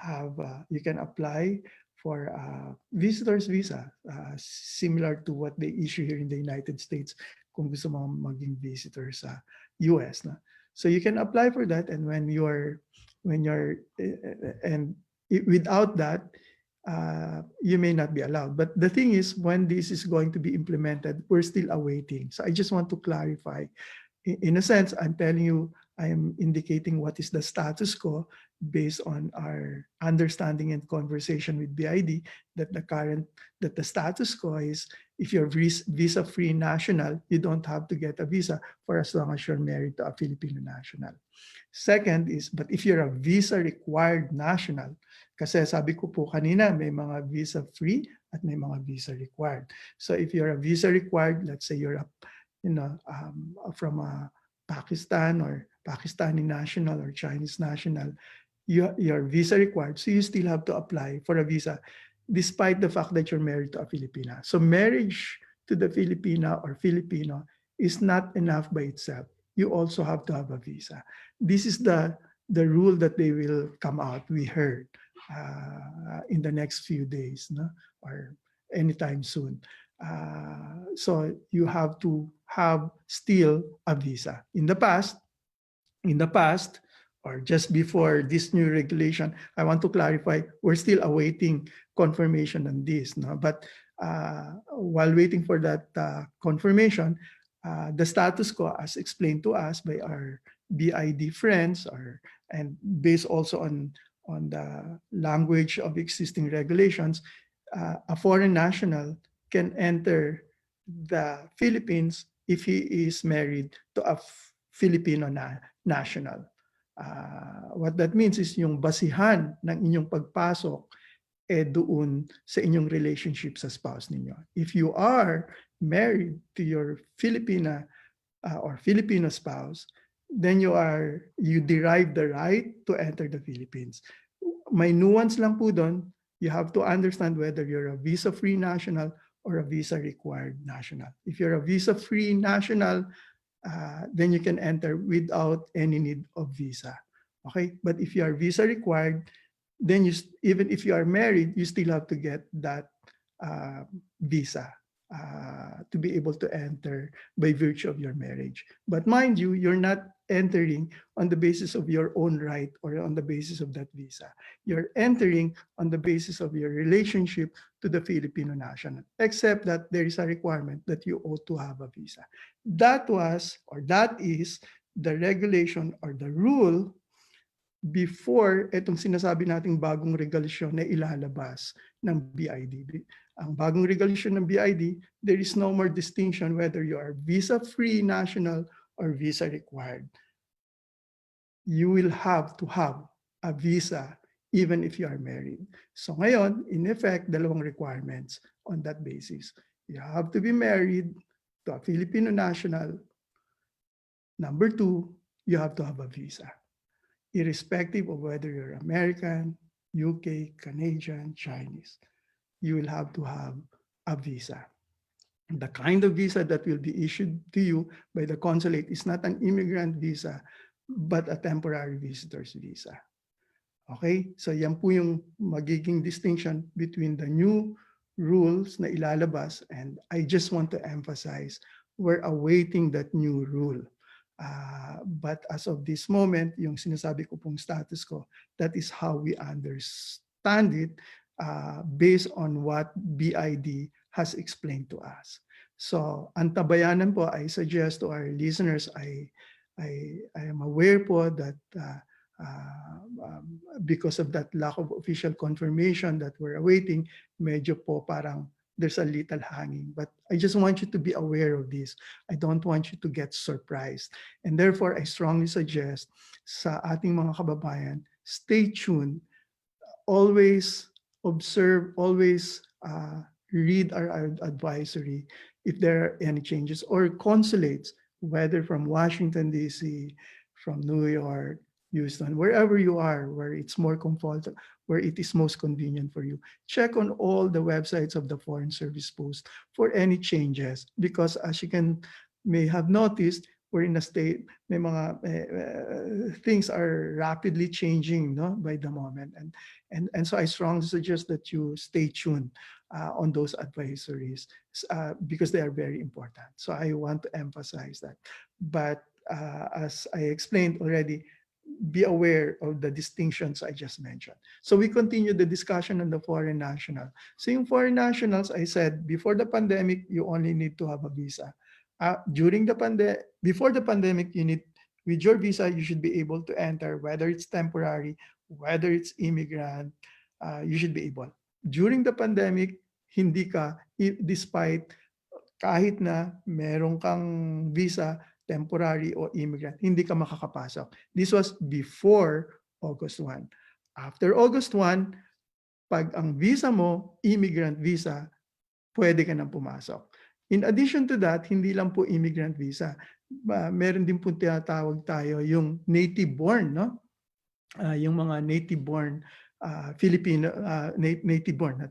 apply for a visitor's visa, similar to what they issue here in the United States kung gusto mo maging visitor sa US. Na. So you can apply for that, and without that, you may not be allowed. But the thing is, when this is going to be implemented, we're still awaiting. So I just want to clarify. In a sense, I'm telling you, I am indicating what is the status quo based on our understanding and conversation with BID, that the status quo is if you're visa-free national, you don't have to get a visa for as long as you're married to a Filipino national. Second is, but if you're a visa-required national, kasi sabi ko po kanina, may mga visa-free at may mga visa-required. So if you're a visa-required, let's say you're from Pakistan or Pakistani national or Chinese national, you're visa required, so you still have to apply for a visa despite the fact that you're married to a Filipina. So marriage to the Filipina or Filipino is not enough by itself. You also have to have a visa. This is the rule that they will come out, we heard, in the next few days, no? Or anytime soon. So you have to have still a visa. In the past, or just before this new regulation, I want to clarify, we're still awaiting confirmation on this. No? But while waiting for that confirmation, the status quo, as explained to us by our BID friends, and based also on the language of existing regulations, a foreign national can enter the Philippines if he is married to a Filipino national. What that means is yung basihan ng inyong pagpasok doon sa inyong relationship sa spouse ninyo. If you are married to your Filipina or Filipino spouse, then you derive the right to enter the Philippines. May nuance lang po doon. You have to understand whether you're a visa-free national or a visa-required national. If you're a visa-free national, then you can enter without any need of visa. Okay, but if you are visa-required, then even if you are married, you still have to get that visa to be able to enter by virtue of your marriage. But mind you, you're not entering on the basis of your own right or on the basis of that visa. You're entering on the basis of your relationship to the Filipino national, except that there is a requirement that you ought to have a visa. That is the regulation or the rule before itong sinasabi nating bagong regulasyon na ilalabas ng BID. Ang bagong regulation ng BID, there is no more distinction whether you are visa-free national or visa-required. You will have to have a visa even if you are married. So ngayon, in effect, dalawang requirements on that basis. You have to be married to a Filipino national. Number two, you have to have a visa. Irrespective of whether you're American, UK, Canadian, Chinese, you will have to have a visa. The kind of visa that will be issued to you by the consulate is not an immigrant visa, but a temporary visitor's visa. Okay? So yan po yung magiging distinction between the new rules na ilalabas, and I just want to emphasize, we're awaiting that new rule. But as of this moment, yung sinasabi ko pong status ko, that is how we understand it based on what BID has explained to us. So, antabayanan po, I suggest to our listeners, I am aware po that because of that lack of official confirmation that we're awaiting, medyo po parang there's a little hanging. But I just want you to be aware of this. I don't want you to get surprised. And therefore, I strongly suggest sa ating mga kababayan, stay tuned, always observe, always read our advisory if there are any changes, or consulates, whether from Washington, D.C., from New York, Houston, wherever you are, where it's more comfortable, where it is most convenient for you. Check on all the websites of the Foreign Service Post for any changes, because as you may have noticed, we're in a state, may mga things are rapidly changing, no, by the moment. And so I strongly suggest that you stay tuned on those advisories because they are very important. So I want to emphasize that. But as I explained already, be aware of the distinctions I just mentioned. So we continue the discussion on the foreign national. So yung foreign nationals, I said, before the pandemic, you only need to have a visa. Before the pandemic, with your visa, you should be able to enter, whether it's temporary, whether it's immigrant, you should be able. During the pandemic, hindi ka, despite kahit na meron kang visa, temporary o immigrant, hindi ka makakapasok. This was before August 1. After August 1, pag ang visa mo, immigrant visa, pwede ka nang pumasok. In addition to that, hindi lang po immigrant visa. Meron din po tinatawag tayo yung native-born, no? Yung mga native-born Filipino, native-born,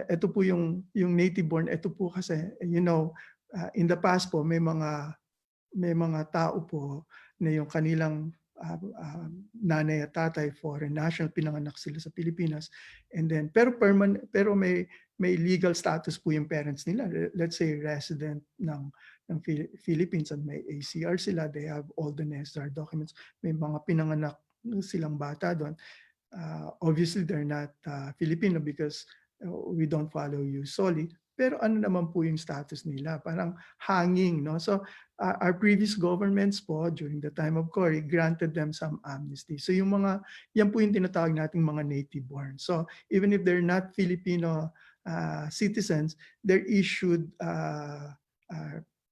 ito po yung native-born, ito po kasi, in the past po, may mga tao po na yung kanilang nanay at tatay foreign national, pinanganak sila sa Pilipinas, and then pero may legal status po yung parents nila, let's say resident ng Philippines, and may ACR sila, they have all the necessary documents, may mga pinanganak silang bata doon. Obviously they're not Filipino because we don't follow you solely, pero ano naman po yung status nila, parang hanging, no? So our previous governments po during the time of Cory granted them some amnesty. So yan po yung tinatawag nating mga native born. So even if they're not Filipino citizens, they're issued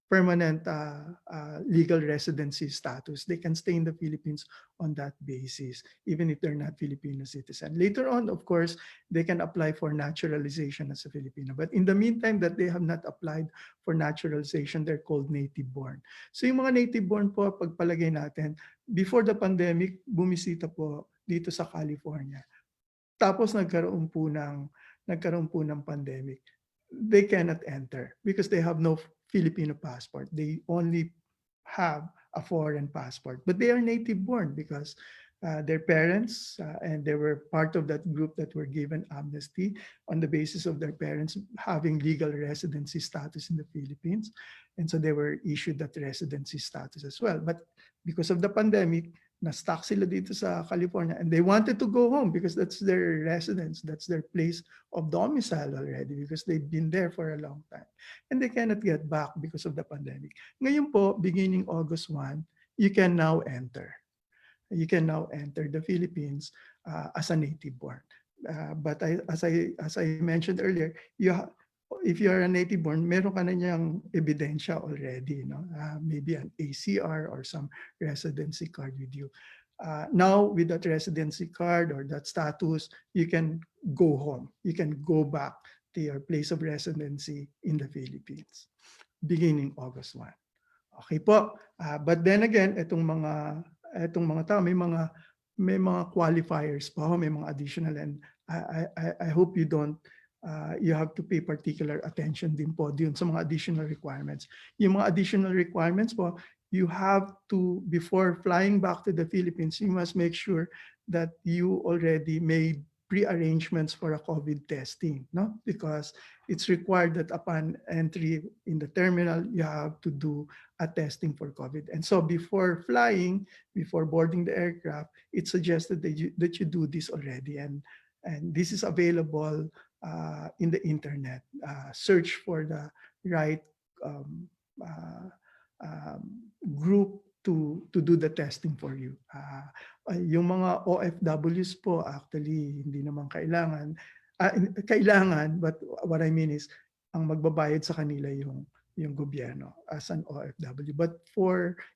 permanent legal residency status. They can stay in the Philippines on that basis, even if they're not Filipino citizen. Later on, of course, they can apply for naturalization as a Filipino. But in the meantime that they have not applied for naturalization, they're called native-born. So yung mga native-born po, pagpalagay natin, before the pandemic, bumisita po dito sa California. Tapos nagkaroon po ng pandemic. They cannot enter because they have no Filipino passport. They only have a foreign passport, but they are native born because their parents and they were part of that group that were given amnesty on the basis of their parents having legal residency status in the Philippines. And so they were issued that residency status as well. But because of the pandemic, na-stuck sila dito sa California and they wanted to go home because that's their residence, that's their place of domicile already because they've been there for a long time. And they cannot get back because of the pandemic. Ngayon po, beginning August 1, you can now enter. You can now enter the Philippines as a native born. But as I mentioned earlier, if you are a native born, meron ka na niyang ebidensya already, no? Maybe an ACR or some residency card with you. Now, with that residency card or that status, you can go home. You can go back to your place of residency in the Philippines, beginning August 1. Okay po. But then again, itong mga tao, may mga qualifiers po, may mga additional, and I hope you have to pay particular attention din po dun sa mga additional requirements. Yung mga additional requirements po, you have to, before flying back to the Philippines, you must make sure that you already made pre-arrangements for a COVID testing, no? Because it's required that upon entry in the terminal, you have to do a testing for COVID. And so before flying, before boarding the aircraft, it's suggested that you do this already. And this is available in the internet. Search for the right um, uh, group to do the testing for you. Yung mga OFWs po, actually, hindi naman kailangan. Kailangan, but what I mean is, ang magbabayad sa kanila yung gobyerno as an OFW. But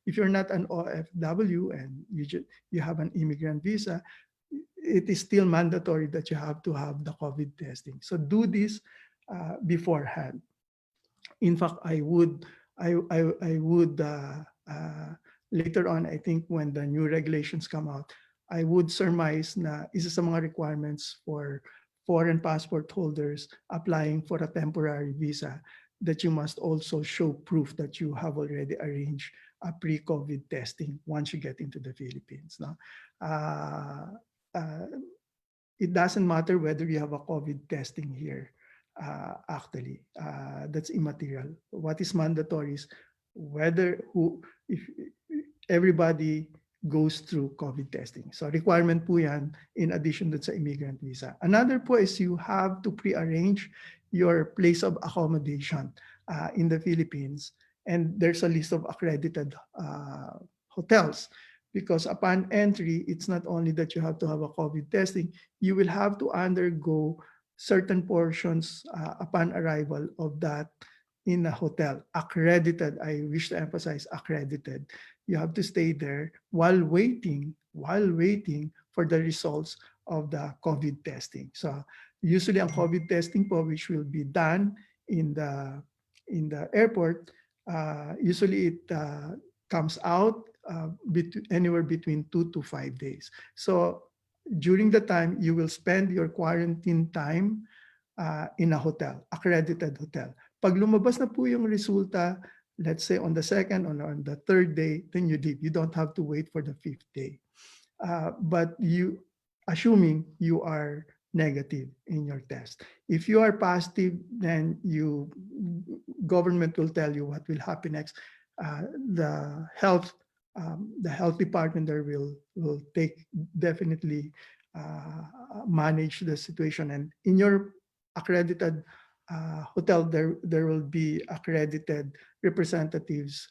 if you're not an OFW and you have an immigrant visa, it is still mandatory that you have to have the COVID testing. So do this beforehand. In fact, I would later on, I think when the new regulations come out, I would surmise na isa sa mga requirements for foreign passport holders applying for a temporary visa, that you must also show proof that you have already arranged a pre-COVID testing once you get into the Philippines. No? It doesn't matter whether you have a COVID testing here. Actually, that's immaterial. What is mandatory is if everybody goes through COVID testing. So requirement po yan in addition to sa immigrant visa. Another po is you have to pre-arrange your place of accommodation in the Philippines. And there's a list of accredited hotels, because upon entry, it's not only that you have to have a COVID testing, you will have to undergo certain portions upon arrival of that in a hotel, accredited. I wish to emphasize accredited. You have to stay there while waiting for the results of the COVID testing. So usually ang COVID testing po, which will be done in the airport, usually it comes out anywhere between 2 to 5 days. So during the time, you will spend your quarantine time in a hotel, accredited hotel. Pag lumabas na po yung resulta, let's say on the second or on the third day, then you leave. You don't have to wait for the 5th day. But assuming you are negative in your test. If you are positive, then government will tell you what will happen next. The health department there will definitely manage the situation. And in your accredited hotel, there will be accredited representatives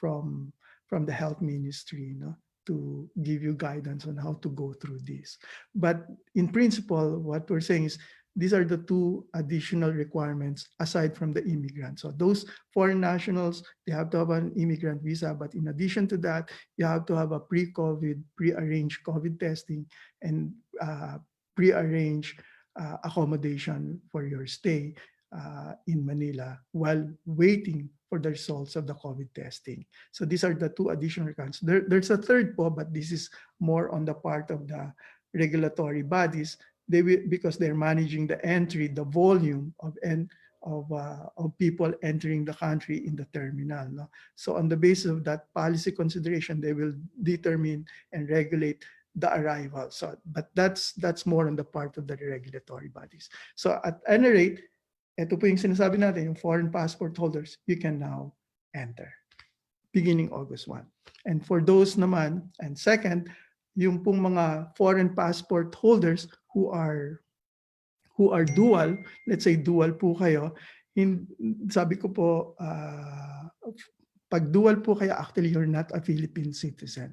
from the health ministry, to give you guidance on how to go through this. But in principle, what we're saying is these are the two additional requirements aside from the immigrants. So those foreign nationals, they have to have an immigrant visa, but in addition to that, you have to have a pre-arranged COVID testing and pre-arranged accommodation for your stay in Manila while waiting for the results of the COVID testing. So these are the two additional requirements. There's a third po, but this is more on the part of the regulatory bodies. They will, because they're managing the entry, the volume of people entering the country in the terminal. No? So on the basis of that policy consideration, they will determine and regulate the arrival. So, but that's more on the part of the regulatory bodies. So at any rate, ito po yung sinasabi natin, yung foreign passport holders, you can now enter beginning August 1. And for those naman, and second, yung pong mga foreign passport holders who are dual, let's say dual po kayo, sabi ko po, pag dual po kayo, actually you're not a Philippine citizen.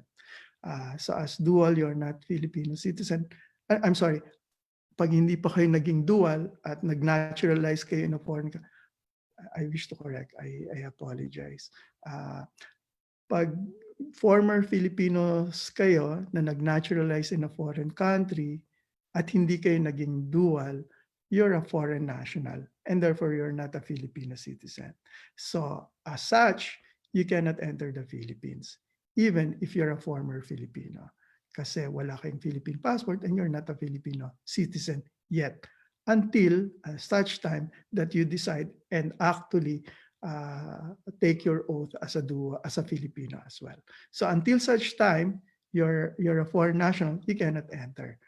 So as dual, you're not Filipino citizen. I'm sorry, pag hindi pa kayo naging dual at nag-naturalize kayo in a foreign country, I wish to correct, I apologize. Pag former Filipinos kayo na nag-naturalize in a foreign country at hindi kayo naging dual, you're a foreign national and therefore you're not a Filipino citizen. So as such, you cannot enter the Philippines even if you're a former Filipino. Kasi wala kayong Philippine passport and you're not a Filipino citizen yet until such time that you decide and actually take your oath as a Filipino as well. So until such time, you're a foreign national, you cannot enter.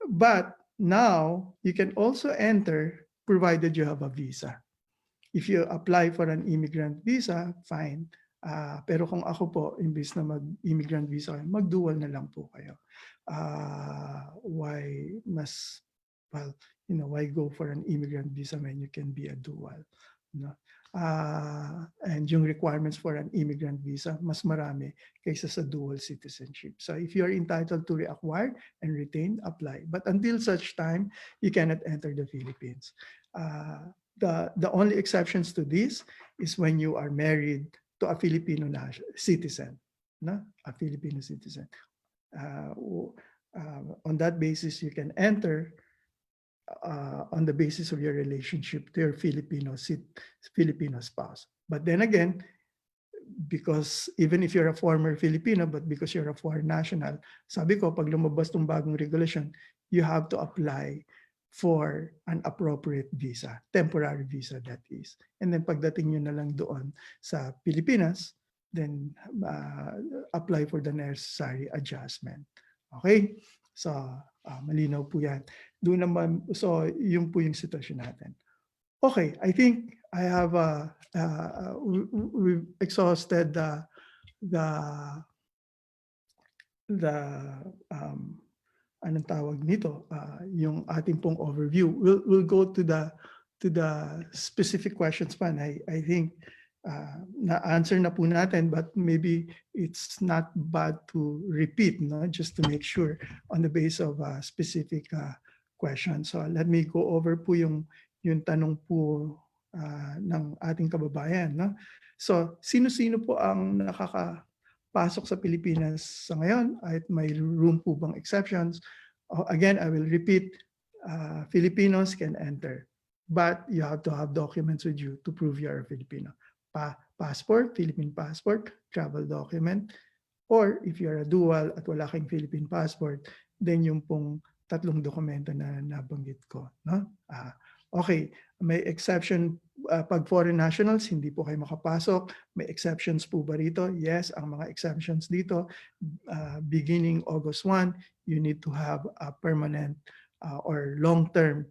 But now you can also enter provided you have a visa. If you apply for an immigrant visa, fine. Pero kung ako po, imbis na mag-immigrant visa kayo, mag-dual na lang po kayo. Why mas, well, why go for an immigrant visa when you can be a dual? No? And yung requirements for an immigrant visa, mas marami kaysa sa dual citizenship. So if you are entitled to reacquire and retain, apply. But until such time, you cannot enter the Philippines. The only exceptions to this is when you are married to a Filipino citizen, no? A Filipino citizen. On that basis, you can enter on the basis of your relationship to your Filipino spouse. But then again, because even if you're a former Filipino, but because you're a foreign national, sabi ko, pag lumabas tong bagong regulation, you have to apply for an appropriate visa, temporary visa that is. And then pagdating nyo na lang doon sa Pilipinas, then apply for the necessary adjustment. Okay? So, malinaw po yan. Doon naman, so yun po yung sitwasyon natin. Okay, I think I have, we've exhausted the anong tawag nito, yung ating pong overview. We'll go to the specific questions pa. I think na-answer na po natin, but maybe it's not bad to repeat, no? Just to make sure on the basis of specific questions. So let me go over po yung tanong po ng ating kababayan, no? So sino-sino po ang nakakapasok sa Pilipinas sa ngayon at may room po bang exceptions? Again, I will repeat, Filipinos can enter, but you have to have documents with you to prove you are a Filipino. Passport, Philippine passport, travel document, or if you're a dual at wala kang Philippine passport, then yung pong tatlong dokumento na nabanggit ko, no? Okay, may exception pag foreign nationals, hindi po kayo makapasok. May exceptions po ba rito? Yes, ang mga exceptions dito, beginning August 1, you need to have a permanent or long-term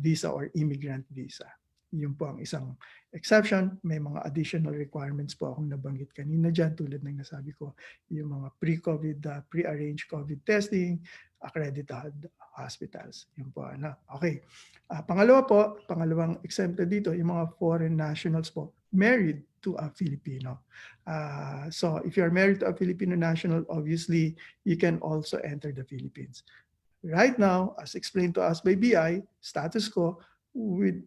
visa or immigrant visa. Yun po ang isang exception. May mga additional requirements po akong nabanggit kanina dyan, tulad ng nasabi ko, yung mga pre-COVID, pre-arranged COVID testing, accredited hospitals. Yun po. Okay. Pangalawang exempted dito, yung mga foreign nationals po, married to a Filipino. So if you're married to a Filipino national, obviously, you can also enter the Philippines. Right now, as explained to us by BI, status quo, you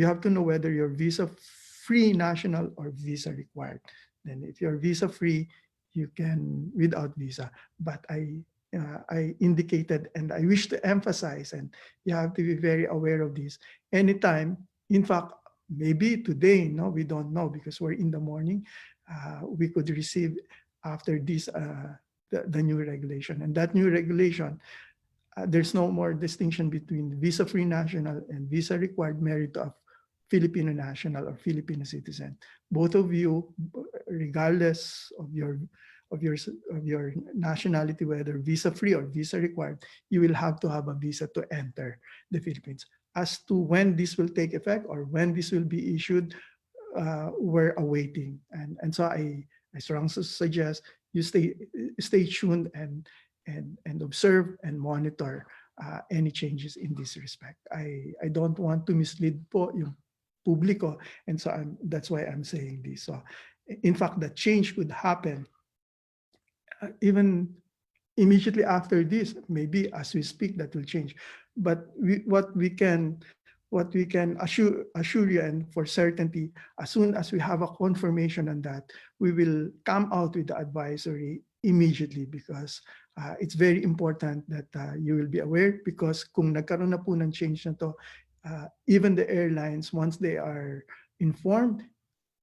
have to know whether you're visa-free national or visa required. Then if you're visa-free, you can without visa. But I indicated, and I wish to emphasize, and you have to be very aware of this. Anytime, in fact, maybe today, no, we don't know because we're in the morning, we could receive after this the new regulation. And that new regulation, there's no more distinction between visa-free national and visa-required married to a Filipino national or Filipino citizen. Both of you, regardless of your nationality, whether visa-free or visa-required, you will have to have a visa to enter the Philippines. As to when this will take effect or when this will be issued, we're awaiting. And so I strongly suggest you stay tuned and observe and monitor any changes in this respect. I don't want to mislead po yung publiko, and so that's why I'm saying this. So in fact, the change could happen even immediately after this. Maybe as we speak, that will change. But what we can assure you, and for certainty, as soon as we have a confirmation on that, we will come out with the advisory immediately, because it's very important that you will be aware, because kung nagkaroon na po ng change na to, even the airlines, once they are informed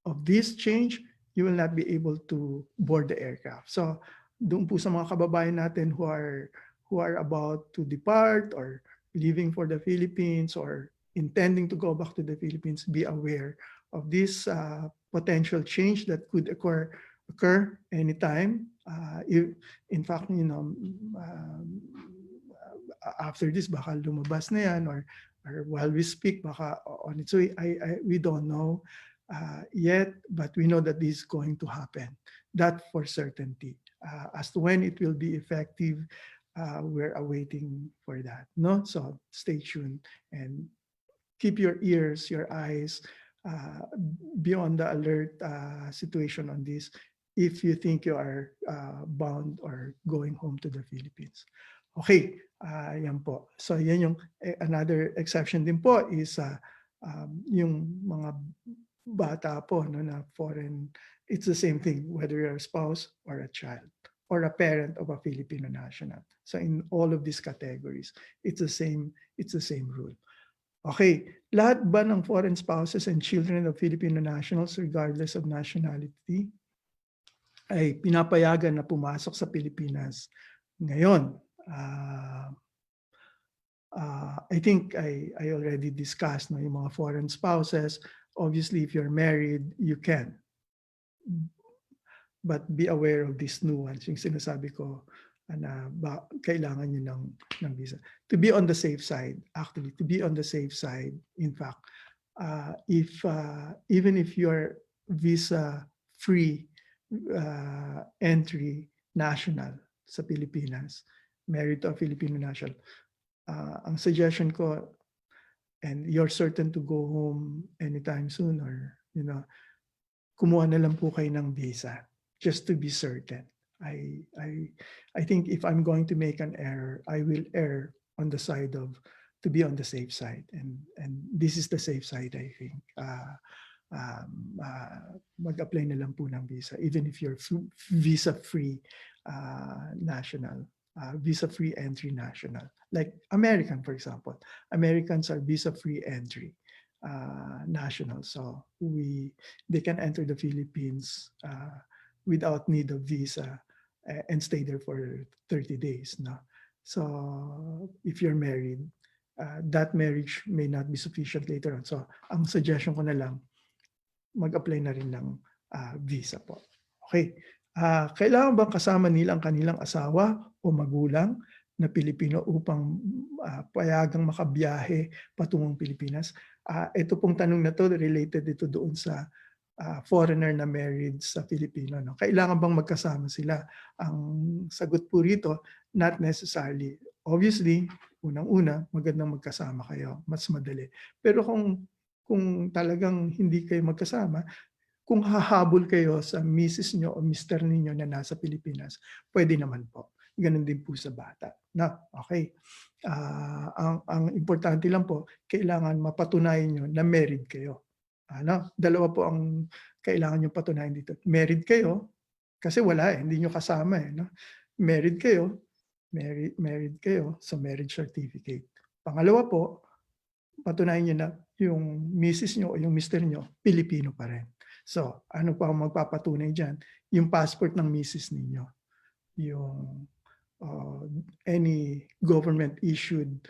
of this change, you will not be able to board the aircraft. So doon po sa mga kababayan natin who are about to depart or leaving for the Philippines or intending to go back to the Philippines, be aware of this potential change that could occur occur anytime. In fact, after this, baka lumabas na yan, or while we speak, baka on its way. We don't know yet, but we know that this is going to happen. That for certainty. As to when it will be effective, we're awaiting for that. No, so stay tuned and keep your ears, your eyes, be on the alert situation on this if you think you are bound or going home to the Philippines. Okay, yan po. So yan yung another exception din po is yung mga bata po no, na foreign, it's the same thing whether you're a spouse or a child or a parent of a Filipino national. So in all of these categories, it's the same rule. Okay, lahat ba ng foreign spouses and children of Filipino nationals regardless of nationality ay pinapayagan na pumasok sa Pilipinas ngayon? I think I already discussed no, yung mga foreign spouses. Obviously, if you're married, you can. But be aware of these nuance. Yung sinasabi ko na kailangan nyo ng visa. To be on the safe side, actually, to be on the safe side, in fact, even if you're visa-free entry national sa Pilipinas, married to a Filipino national, ang suggestion ko, and you're certain to go home anytime soon, or kumuha na lang po kayo ng visa just to be certain. I think if I'm going to make an error, I will err on the side of to be on the safe side, and this is the safe side. I think mag-apply na lang po ng visa, even if you're visa-free national, visa-free entry national, like American, for example. Americans are visa-free entry national, so they can enter the Philippines without need of visa and stay there for 30 days. No? So if you're married, that marriage may not be sufficient later on. So ang suggestion ko na lang, mag-apply na rin ng visa po. Okay. Kailangan bang kasama nila ang kanilang asawa o magulang na Pilipino upang payagang makabiyahe patungong Pilipinas? Ito pong tanong na to related ito doon sa foreigner na married sa Filipino. No? Kailangan bang magkasama sila? Ang sagot po rito, not necessarily. Obviously, unang-una, magandang magkasama kayo. Mas madali. Pero kung talagang hindi kayo magkasama, kung hahabol kayo sa misis nyo o mister ninyo na nasa Pilipinas, pwede naman po. Ganun din po sa bata. Na, okay. Ang importante lang po, kailangan mapatunayan nyo na married kayo. Dalawa po ang kailangan nyo patunayan dito. Married kayo, kasi wala hindi nyo kasama no? Married kayo, married kayo, so marriage certificate. Pangalawa po, patunayan nyo na yung misis nyo o yung mister nyo, Pilipino pa rin. So, ano pa ang magpapatunay dyan? Yung passport ng misis ninyo. Yung any government-issued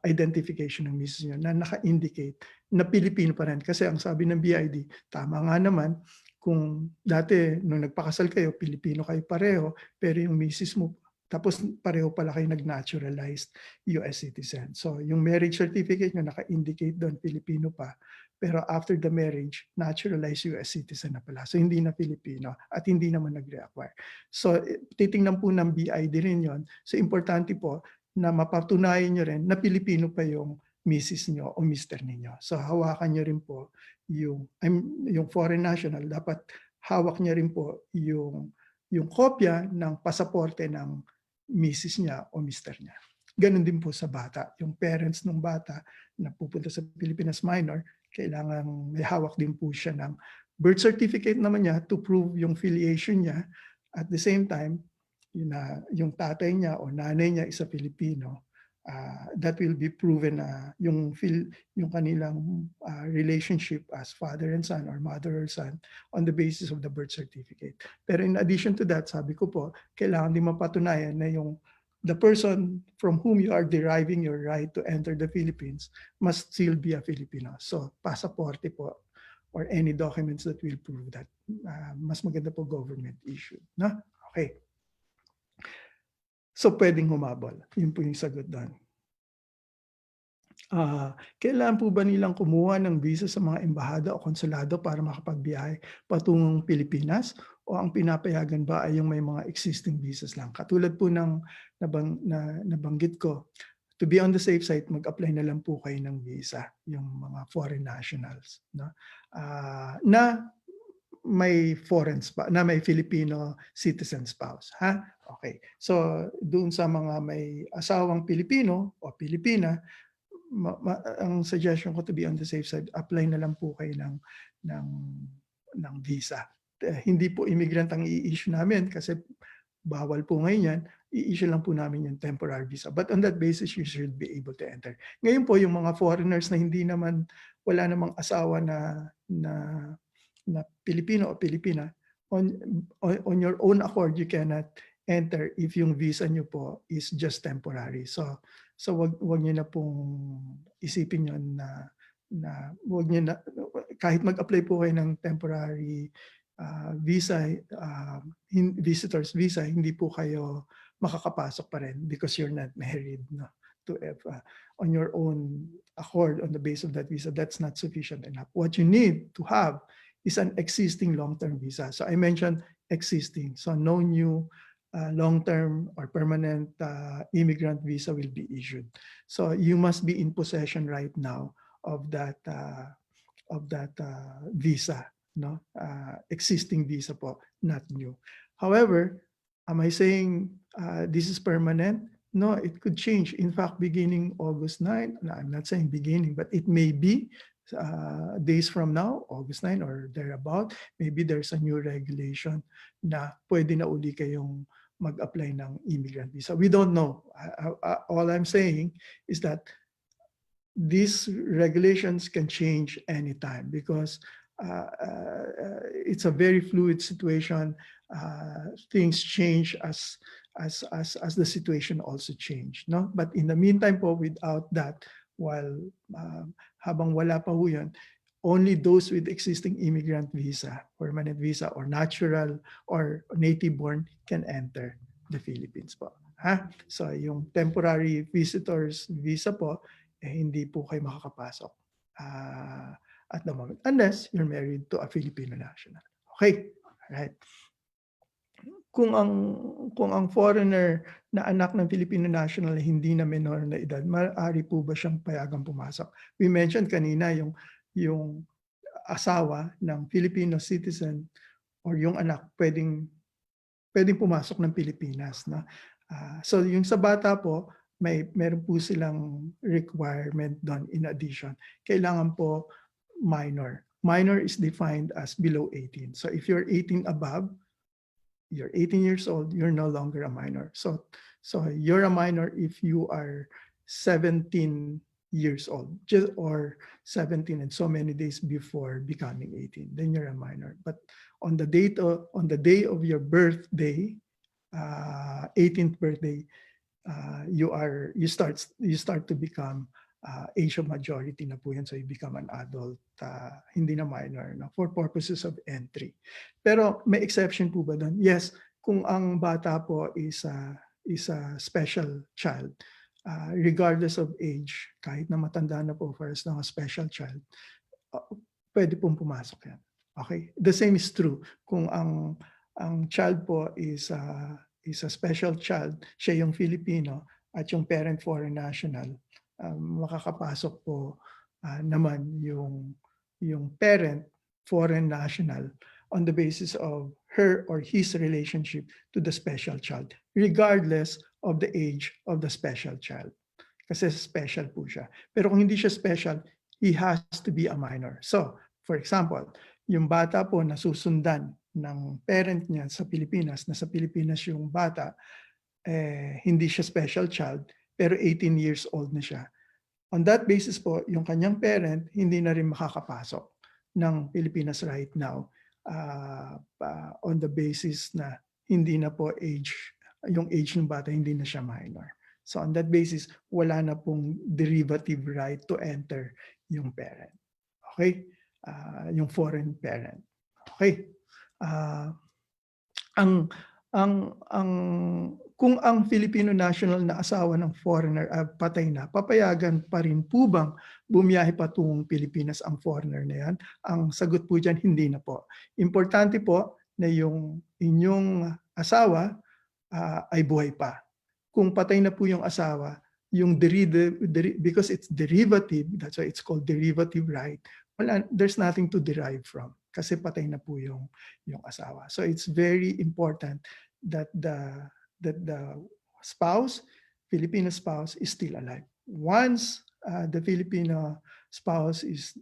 identification ng misis nyo na naka-indicate na Pilipino pa rin. Kasi ang sabi ng BID, tama nga naman, kung dati nung nagpakasal kayo, Pilipino kayo pareho, pero yung misis mo, tapos pareho pala kayo nag-naturalized US citizen. So yung marriage certificate nyo naka-indicate doon, Pilipino pa, pero after the marriage, naturalized US citizen na pala. So hindi na Pilipino at hindi naman nag-reacquire. So titingnan po ng BID rin yon. So importante po na mapatunayan nyo rin na Pilipino pa yung misis nyo o mister ninyo. So hawakan nyo rin po yung foreign national, dapat hawak niya rin po yung kopya ng pasaporte ng misis niya o mister niya. Ganon din po sa bata. Yung parents ng bata na pupunta sa Pilipinas minor, kailangan may hawak din po siya ng birth certificate naman niya to prove yung filiation niya. At the same time, yung tatay niya o nanay niya is a Filipino. That will be proven na yung kanilang relationship as father and son or mother or son on the basis of the birth certificate. Pero in addition to that, sabi ko po, kailangan din mapatunayan na the person from whom you are deriving your right to enter the Philippines must still be a Filipino. So, pasaporte po or any documents that will prove that. Mas maganda po government issued. No? Okay. So pwedeng humabol. Yun po yung sagot doon. Kailangan po ba nilang kumuha ng visa sa mga embahada o konsulado para makapagbiyahe patungong Pilipinas? O ang pinapayagan ba ay yung may mga existing visas lang? Katulad po ng nabanggit ko, to be on the safe side, mag-apply na lang po kayo ng visa, yung mga foreign nationals. No? Na may may Filipino citizen spouse. Ha? Okay. So, doon sa mga may asawang Pilipino o Pilipina, ang suggestion ko to be on the safe side, apply na lang po kayo ng visa. Hindi po immigrant ang i-issue namin kasi bawal po ngayon yan, i-issue lang po namin yung temporary visa. But on that basis, you should be able to enter. Ngayon po, yung mga foreigners na wala namang asawa na Pilipino o Pilipina, on your own accord, you cannot enter if yung visa nyo po is just temporary. So wag niyo na pong isipin yon na wag niyo na, kahit mag-apply po kayo ng temporary visa, visitor's visa, hindi po kayo makakapasok pa rin because you're not married, no? To on your own accord on the base of that visa, that's not sufficient enough. What you need to have is an existing long-term visa. So I mentioned existing, so no new long-term or permanent immigrant visa will be issued. So you must be in possession right now of that visa, no? Existing visa po, not new. However, am I saying this is permanent? No, it could change. In fact, beginning August 9, no, I'm not saying beginning, but it may be days from now, August 9 or thereabout, maybe there's a new regulation na pwede na uli kayong mag-apply ng immigrant visa. We don't know. All I'm saying is that these regulations can change anytime because it's a very fluid situation. Things change as the situation also change. No? But in the meantime po, without that, while habang wala pa ho yun, only those with existing immigrant visa, permanent visa, or natural or native-born can enter the Philippines po. Ha? So yung temporary visitors visa po, hindi po kayo makakapasok at the moment unless you're married to a Filipino national. Okay? Alright. Kung ang foreigner na anak ng Filipino national hindi na minor na edad, maaari po ba siyang payagang pumasok? We mentioned kanina yung asawa ng Filipino citizen or yung anak pwedeng pumasok ng Pilipinas, no? So yung sa bata po, meron po silang requirement doon in addition. Kailangan po minor. Minor is defined as below 18. So if you're 18 above, you're 18 years old, you're no longer a minor. So you're a minor if you are 17 years old, or 17 and so many days before becoming 18, then you're a minor. But on the day of your birthday, 18th birthday, you start to become age of majority na po yan, so you become an adult, hindi na minor, no, for purposes of entry. Pero may exception po ba doon? Yes, kung ang bata po is a special child, regardless of age, kahit na matanda na po for as long as special child, pwede pong pumasok yan. Okay? The same is true kung ang child po is a special child, siya yung Filipino at yung parent foreign national, makakapasok po naman yung parent foreign national on the basis of her or his relationship to the special child, regardless of the age of the special child. Kasi special po siya. Pero kung hindi siya special, he has to be a minor. So, for example, yung bata po na susundan ng parent niya sa Pilipinas, nasa Pilipinas yung bata, hindi siya special child, pero 18 years old na siya. On that basis po, yung kanyang parent, hindi na rin makakapasok ng Pilipinas right now on the basis na hindi na po yung age ng bata, hindi na siya minor. So on that basis, wala na pong derivative right to enter yung parent. Okay? yung foreign parent. Okay. Ang ang kung ang Filipino national na asawa ng foreigner patay na, papayagan pa rin po bang bumiyahe patungong Pilipinas ang foreigner na yan? Ang sagot po dyan, hindi na po. Importante po na yung inyong asawa ay buhay pa. Kung patay na po yung asawa, yung because it's derivative, that's why it's called derivative right, there's nothing to derive from kasi patay na po yung asawa. So it's very important that the spouse, Filipino spouse, is still alive. Once the Filipino spouse is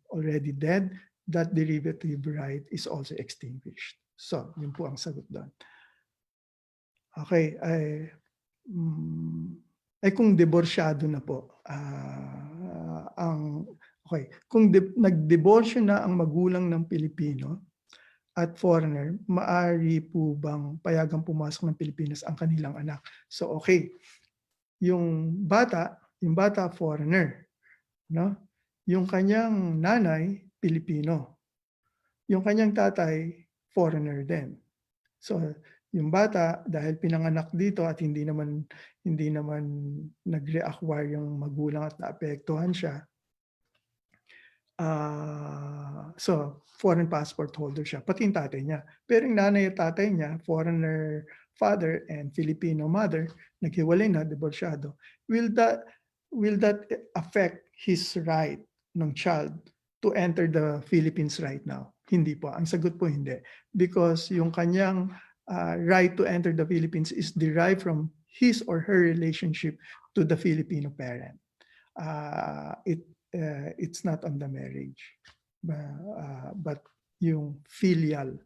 already dead, that derivative right is also extinguished. So, yun po ang sagot doon. Okay, ay kung diborsyado na po, kung nagdiborsyo na ang magulang ng Pilipino at foreigner, maaari po bang payagang pumasok ng Pilipinas ang kanilang anak? So okay, yung bata foreigner, no? Yung kanyang nanay Pilipino. Yung kanyang tatay foreigner din. So yung bata dahil pinanganak dito at hindi naman nag-reacquire yung magulang at naapektuhan siya, so foreign passport holder siya, pati yung tatay niya. Pero yung nanay at tatay niya, foreigner father and Filipino mother, naghiwalay na, diborsyado. Will that affect his right ng child to enter the Philippines right now? Hindi po. Ang sagot po hindi. Because yung kanyang right to enter the Philippines is derived from his or her relationship to the Filipino parent. It's not on the marriage, but yung filial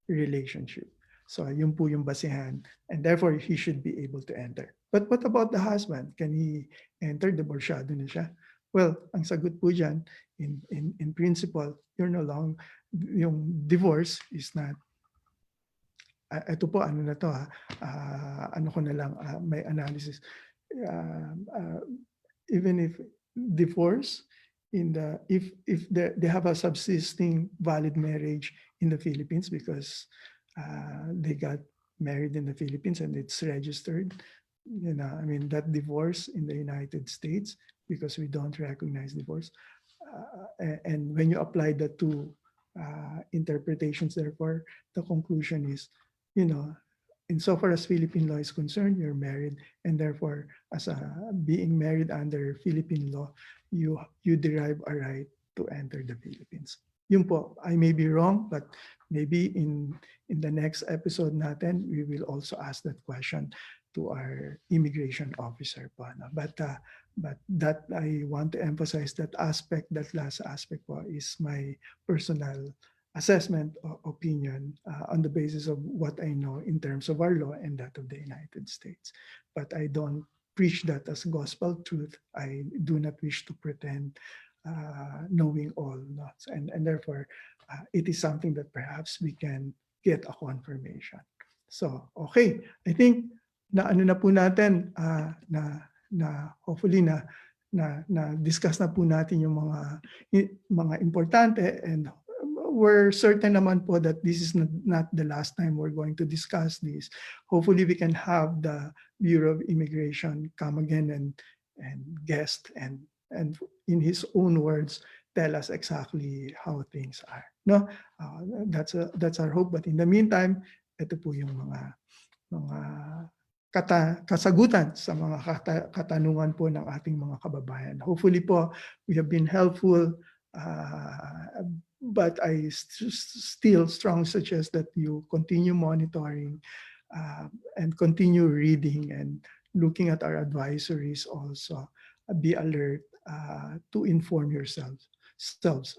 relationship. So yun po yung basihan, and therefore he should be able to enter. But what about the husband? Can he enter? Diborsyado na siya. Well, ang sagot po dyan, in principle, you're no longer, yung divorce is not, ito po, ano na to ano ko na lang, may analysis. Even if divorce if they have a subsisting valid marriage in the Philippines because they got married in the Philippines and it's registered, I mean, that divorce in the United States, because we don't recognize divorce, and when you apply the two interpretations, therefore the conclusion is, insofar as Philippine law is concerned, you're married, and therefore, as being married under Philippine law, you derive a right to enter the Philippines. Yun po, I may be wrong, but maybe in the next episode natin, we will also ask that question to our immigration officer po. But that I want to emphasize that last aspect po is my personal assessment or opinion on the basis of what I know in terms of our law and that of the United States. But I don't preach that as gospel truth. I do not wish to pretend knowing all. And therefore, it is something that perhaps we can get a confirmation. So, okay. I think na ano na po natin, na hopefully na discuss na po natin yung mga importante, and we're certain naman po that this is not the last time we're going to discuss this. Hopefully we can have the Bureau of Immigration come again and guest and in his own words tell us exactly how things are. No, that's our hope. But in the meantime, ito po yung mga kasagutan sa mga katanungan po ng ating mga kababayan. Hopefully po we have been helpful. But I still strongly suggest that you continue monitoring and continue reading and looking at our advisories also. Be alert to inform yourselves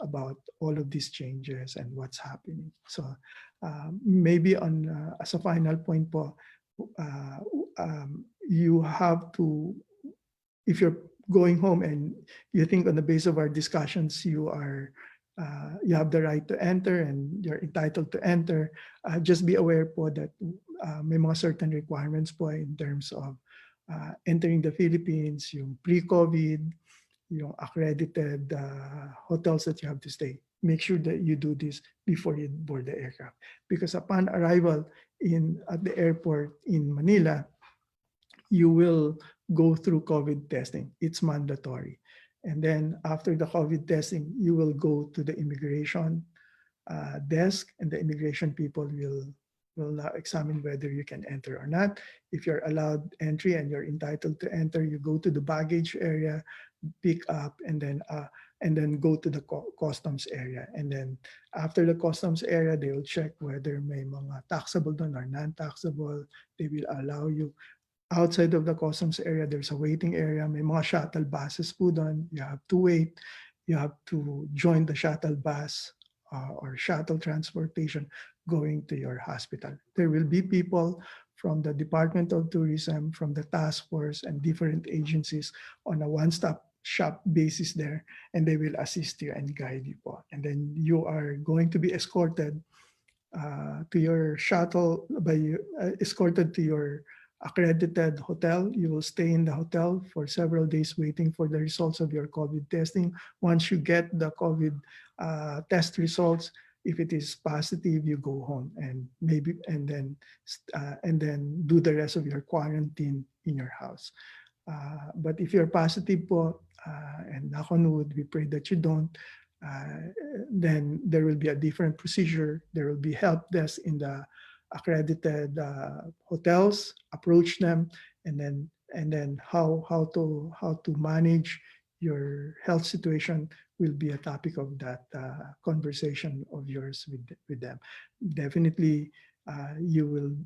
about all of these changes and what's happening. So maybe as a final point po, you have to, if you're going home and you think on the basis of our discussions you have the right to enter and you're entitled to enter, just be aware po that may mga certain requirements po in terms of entering the Philippines, yung pre-COVID, yung accredited hotels that you have to stay. make sure that you do this before you board the aircraft. Because upon arrival at the airport in Manila, you will go through COVID testing. It's mandatory. And then after the COVID testing, you will go to the immigration desk, and the immigration people will now examine whether you can enter or not. If you're allowed entry and you're entitled to enter, you go to the baggage area, pick up, and then go to the customs area. And then after the customs area, they will check whether may mga taxable doon or non-taxable. They will allow you. Outside of the customs area, there's a waiting area. May mga shuttle buses po doon. You have to wait. You have to join the shuttle bus or shuttle transportation going to your hospital. There will be people from the Department of Tourism, from the task force, and different agencies on a one-stop shop basis there, and they will assist you and guide you po. And then you are going to be escorted to your shuttle, escorted to your accredited hotel. You will stay in the hotel for several days waiting for the results of your COVID testing. Once you get the COVID test results, if it is positive, you go home and then do the rest of your quarantine in your house. But if you're positive po, and knock on wood, we pray that you don't, then there will be a different procedure. There will be help desk in the accredited hotels. Approach them, and then how to manage your health situation will be a topic of that conversation of yours with them. Definitely, you will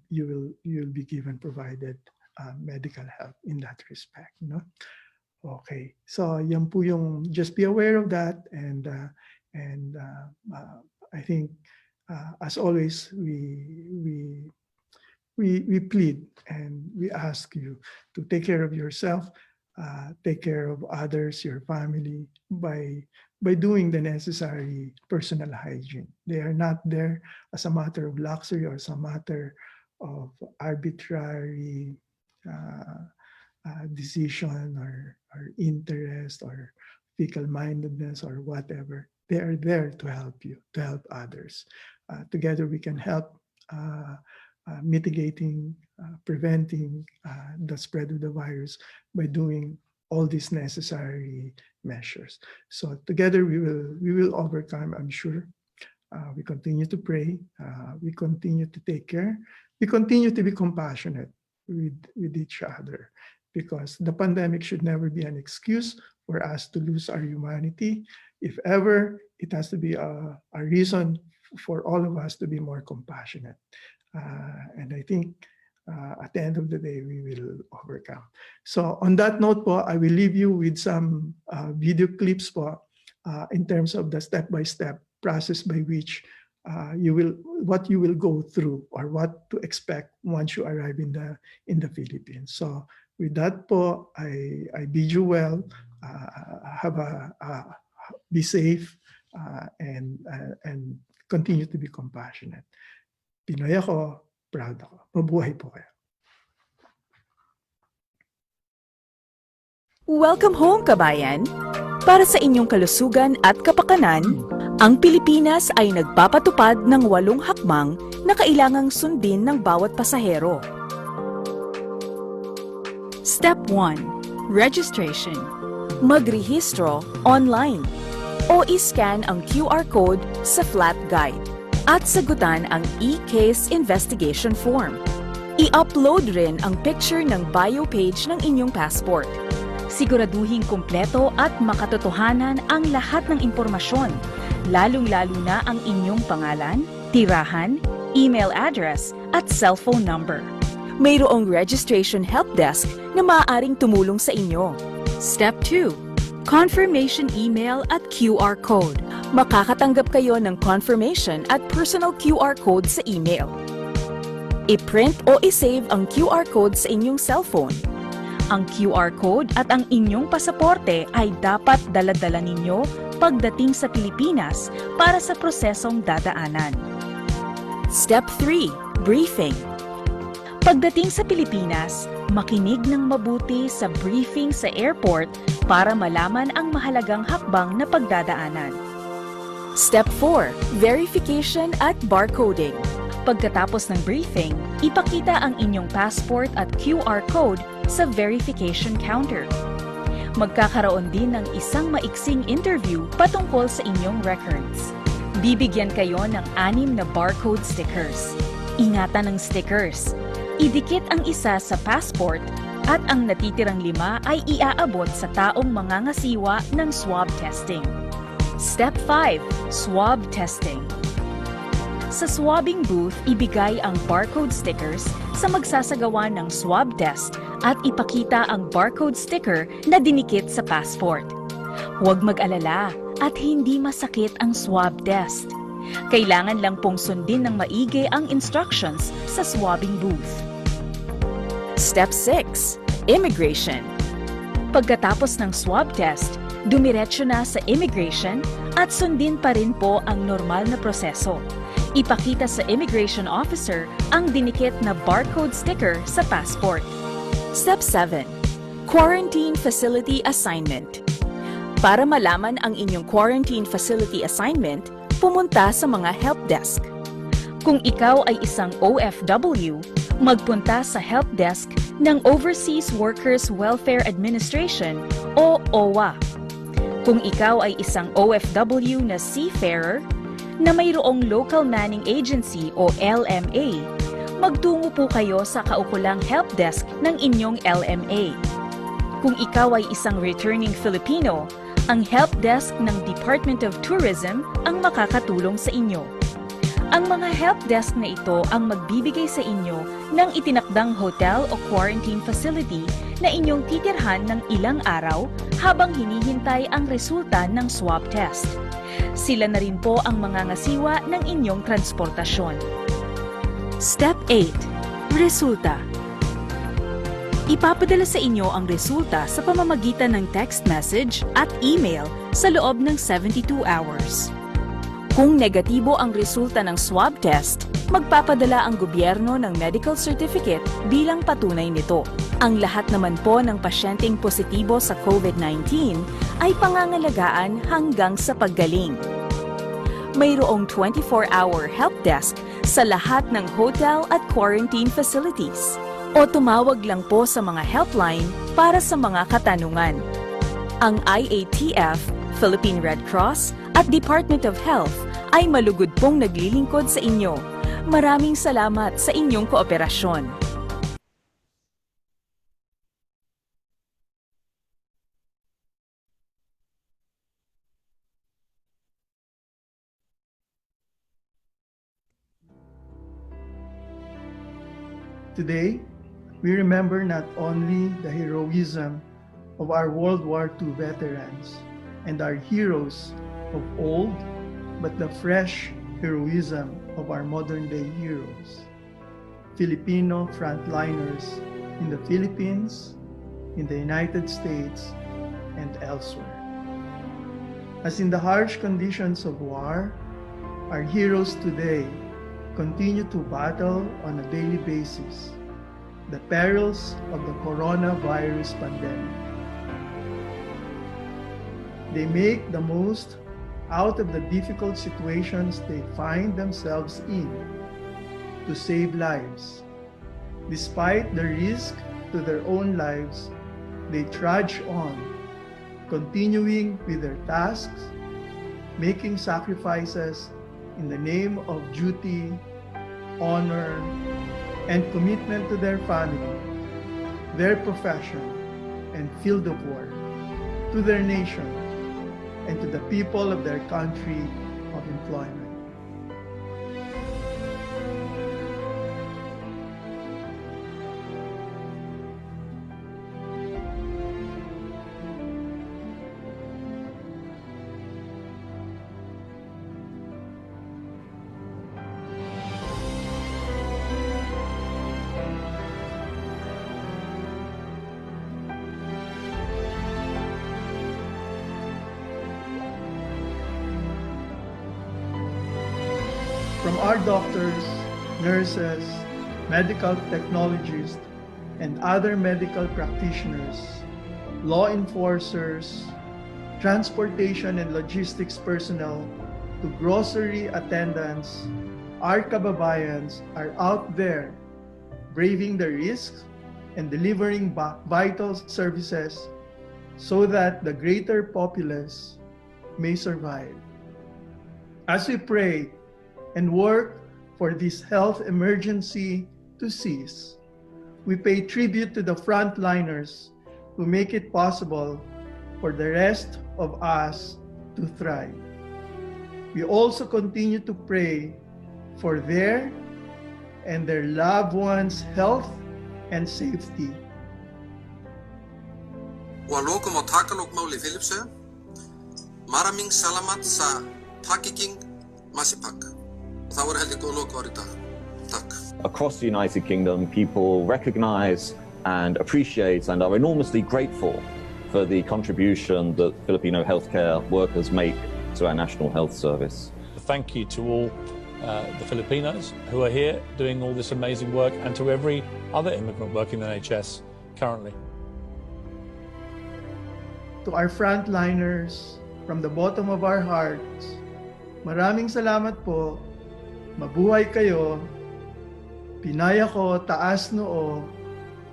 be provided medical help in that respect. No? Okay, so yan po yung, just be aware of that, and I think as always we plead and we ask you to take care of yourself, take care of others, your family, by doing the necessary personal hygiene. They are not there as a matter of luxury or as a matter of arbitrary decision or interest or fickle-mindedness or whatever. They are there to help you, to help others. Together we can help mitigating, preventing the spread of the virus by doing all these necessary measures. So together we will overcome, I'm sure. We continue to pray. We continue to take care. We continue to be compassionate with each other, because the pandemic should never be an excuse for us to lose our humanity. If ever, it has to be a reason for all of us to be more compassionate. And I think at the end of the day, we will overcome. So on that note po, I will leave you with some video clips po in terms of the step-by-step process by which what you will go through or what to expect once you arrive in the Philippines. So with that po, I bid you well. Be safe and continue to be compassionate. Pinoy ako, proud ako. Mabuhay po kayo. Welcome home, kabayan! Para sa inyong kalusugan at kapakanan, ang Pilipinas ay nagpapatupad ng 8 hakbang na kailangang sundin ng bawat pasahero. Step 1. Registration. Magrehistro online o i-scan ang QR code sa flat guide at sagutan ang e-case investigation form. I-upload rin ang picture ng bio page ng inyong passport. Siguraduhing kumpleto at makatotohanan ang lahat ng impormasyon, lalong-lalo na ang inyong pangalan, tirahan, email address at cellphone number. Mayroong registration help desk na maaaring tumulong sa inyo. Step 2. Confirmation email at QR code. Makakatanggap kayo ng confirmation at personal QR code sa email. I-print o i-save ang QR code sa inyong cellphone. Ang QR code at ang inyong pasaporte ay dapat dala-dala ninyo pagdating sa Pilipinas para sa prosesong dadaanan. Step 3. Briefing. Pagdating sa Pilipinas, makinig ng mabuti sa briefing sa airport para malaman ang mahalagang hakbang na pagdadaanan. Step 4. Verification at barcoding. Pagkatapos ng briefing, ipakita ang inyong passport at QR code sa verification counter. Magkakaroon din ng isang maiksing interview patungkol sa inyong records. Bibigyan kayo ng 6 na barcode stickers. Ingatan ng stickers. Idikit ang isa sa passport at ang natitirang 5 ay iaabot sa taong mangangasiwa ng swab testing. Step 5. Swab testing. Sa swabbing booth, ibigay ang barcode stickers sa magsasagawa ng swab test at ipakita ang barcode sticker na dinikit sa passport. Huwag mag-alala at hindi masakit ang swab test. Kailangan lang pong sundin ng maigi ang instructions sa swabbing booth. Step 6. Immigration. Pagkatapos ng swab test, dumiretso na sa immigration at sundin pa rin po ang normal na proseso. Ipakita sa immigration officer ang dinikit na barcode sticker sa passport. Step 7. Quarantine Facility Assignment. Para malaman ang inyong quarantine facility assignment, pumunta sa mga help desk. Kung ikaw ay isang OFW, magpunta sa help desk ng Overseas Workers Welfare Administration o OWA. Kung ikaw ay isang OFW na seafarer na mayroong Local Manning Agency o LMA, magtungo po kayo sa kaukulang help desk ng inyong LMA. Kung ikaw ay isang returning Filipino, ang help desk ng Department of Tourism ang makakatulong sa inyo. Ang mga help desk na ito ang magbibigay sa inyo ng itinakdang hotel o quarantine facility na inyong titirhan ng ilang araw habang hinihintay ang resulta ng swab test. Sila na rin po ang mangangasiwa ng inyong transportasyon. Step 8. Resulta. Ipapadala sa inyo ang resulta sa pamamagitan ng text message at email sa loob ng 72 hours. Kung negatibo ang resulta ng swab test, magpapadala ang gobyerno ng medical certificate bilang patunay nito. Ang lahat naman po ng pasyenteng positibo sa COVID-19 ay pangangalagaan hanggang sa paggaling. Mayroong 24-hour help desk sa lahat ng hotel at quarantine facilities. O tumawag lang po sa mga helpline para sa mga katanungan. Ang IATF, Philippine Red Cross at Department of Health ay malugod pong naglilingkod sa inyo. Maraming salamat sa inyong kooperasyon. Today, we remember not only the heroism of our World War II veterans and our heroes of old, but the fresh heroism of our modern-day heroes, Filipino frontliners in the Philippines, in the United States, and elsewhere. As in the harsh conditions of war, our heroes today continue to battle on a daily basis the perils of the coronavirus pandemic. They make the most out of the difficult situations they find themselves in to save lives. Despite the risk to their own lives, they trudge on, continuing with their tasks, making sacrifices in the name of duty, honor, and commitment to their family, their profession, and field of work, to their nation, and to the people of their country of employment. From our doctors, nurses, medical technologists, and other medical practitioners, law enforcers, transportation and logistics personnel, to grocery attendants, our kababayans are out there braving the risks and delivering vital services so that the greater populace may survive. As we pray and work for this health emergency to cease, we pay tribute to the frontliners who make it possible for the rest of us to thrive. We also continue to pray for their and their loved ones' health and safety. Waloko mo takalog mauli Philipse. Maraming salamat sa pakiking masipag. Tawar hali ko loko rita. Tak. Across the United Kingdom, people recognize and appreciate and are enormously grateful for the contribution that Filipino healthcare workers make to our National Health Service. Thank you to all the Filipinos who are here doing all this amazing work, and to every other immigrant working in the NHS currently. To our frontliners, from the bottom of our hearts, maraming salamat po. Mabuhay kayo. Pinay ako, taas noo.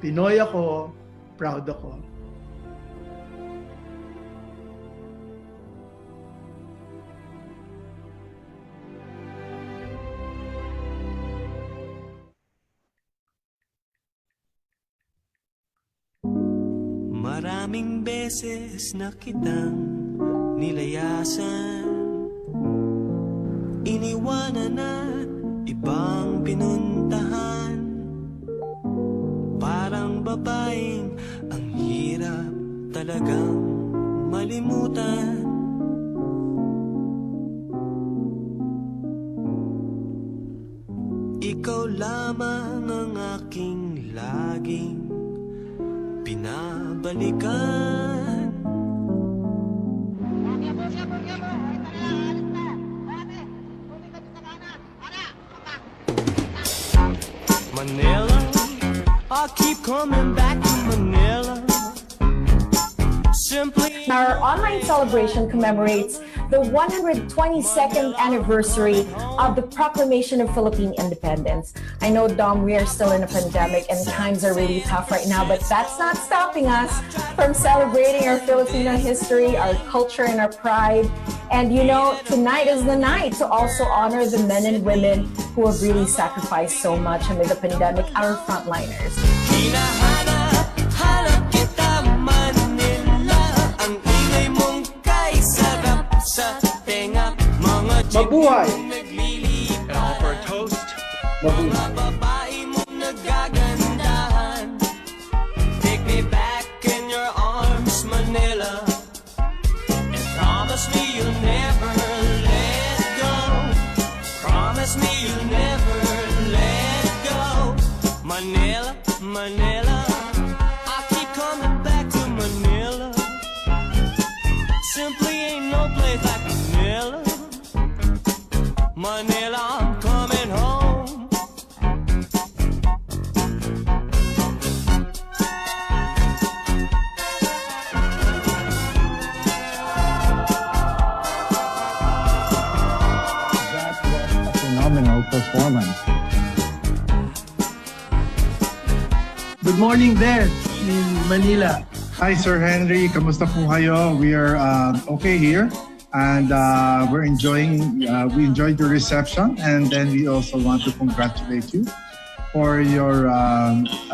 Pinoy ako, proud ako. Maraming beses na kitang nilayasan, iniwanan at ibang pinuntahan. Parang babaeng ang hirap talagang malimutan. Ikaw lamang ang aking laging pinabalikan. Manila, I keep coming back to Manila. Simply Our online celebration commemorates the 122nd anniversary of the proclamation of Philippine independence. I know, Dom, we are still in a pandemic and times are really tough right now, but that's not stopping us from celebrating our Filipino history, our culture, and our pride. And you know, tonight is the night to also honor the men and women who have really sacrificed so much amid the pandemic, our frontliners. hinahanap kita Manila, ang ingay mong kay sarap sa tenga. Mga Mabuhay! naglilipa, And all for a toast. mga babae mong nagagandahan. Take me back in your arms, Manila, and promise me you'll never let go. Promise me you'll never let go. Manila, Manila, I keep coming back to Manila. Simply ain't no place like Manila. Manila, I'm coming home. That was a phenomenal performance. Good morning there in Manila. Hi, Sir Henry. Kamusta po kayo? We are okay here, and we enjoyed the reception, and then we also want to congratulate you for your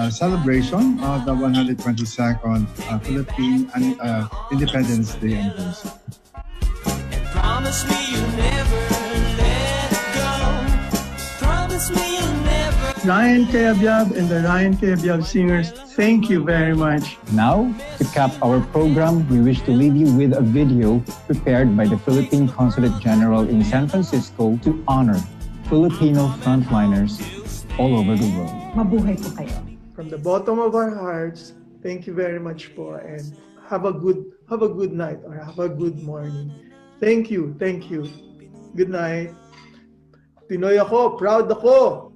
celebration of the 122nd Philippine Independence Day anniversary. Promise me you'll never let go. Promise me you'll never. Ryan Kayabyab and the Ryan Kayabyab Singers, thank you very much. Now, to cap our program, we wish to leave you with a video prepared by the Philippine Consulate General in San Francisco to honor Filipino frontliners all over the world. Mabuhay po kayo. From the bottom of our hearts, thank you very much po, and have a good night or have a good morning. Thank you. Good night. Pinoy ako, proud ako.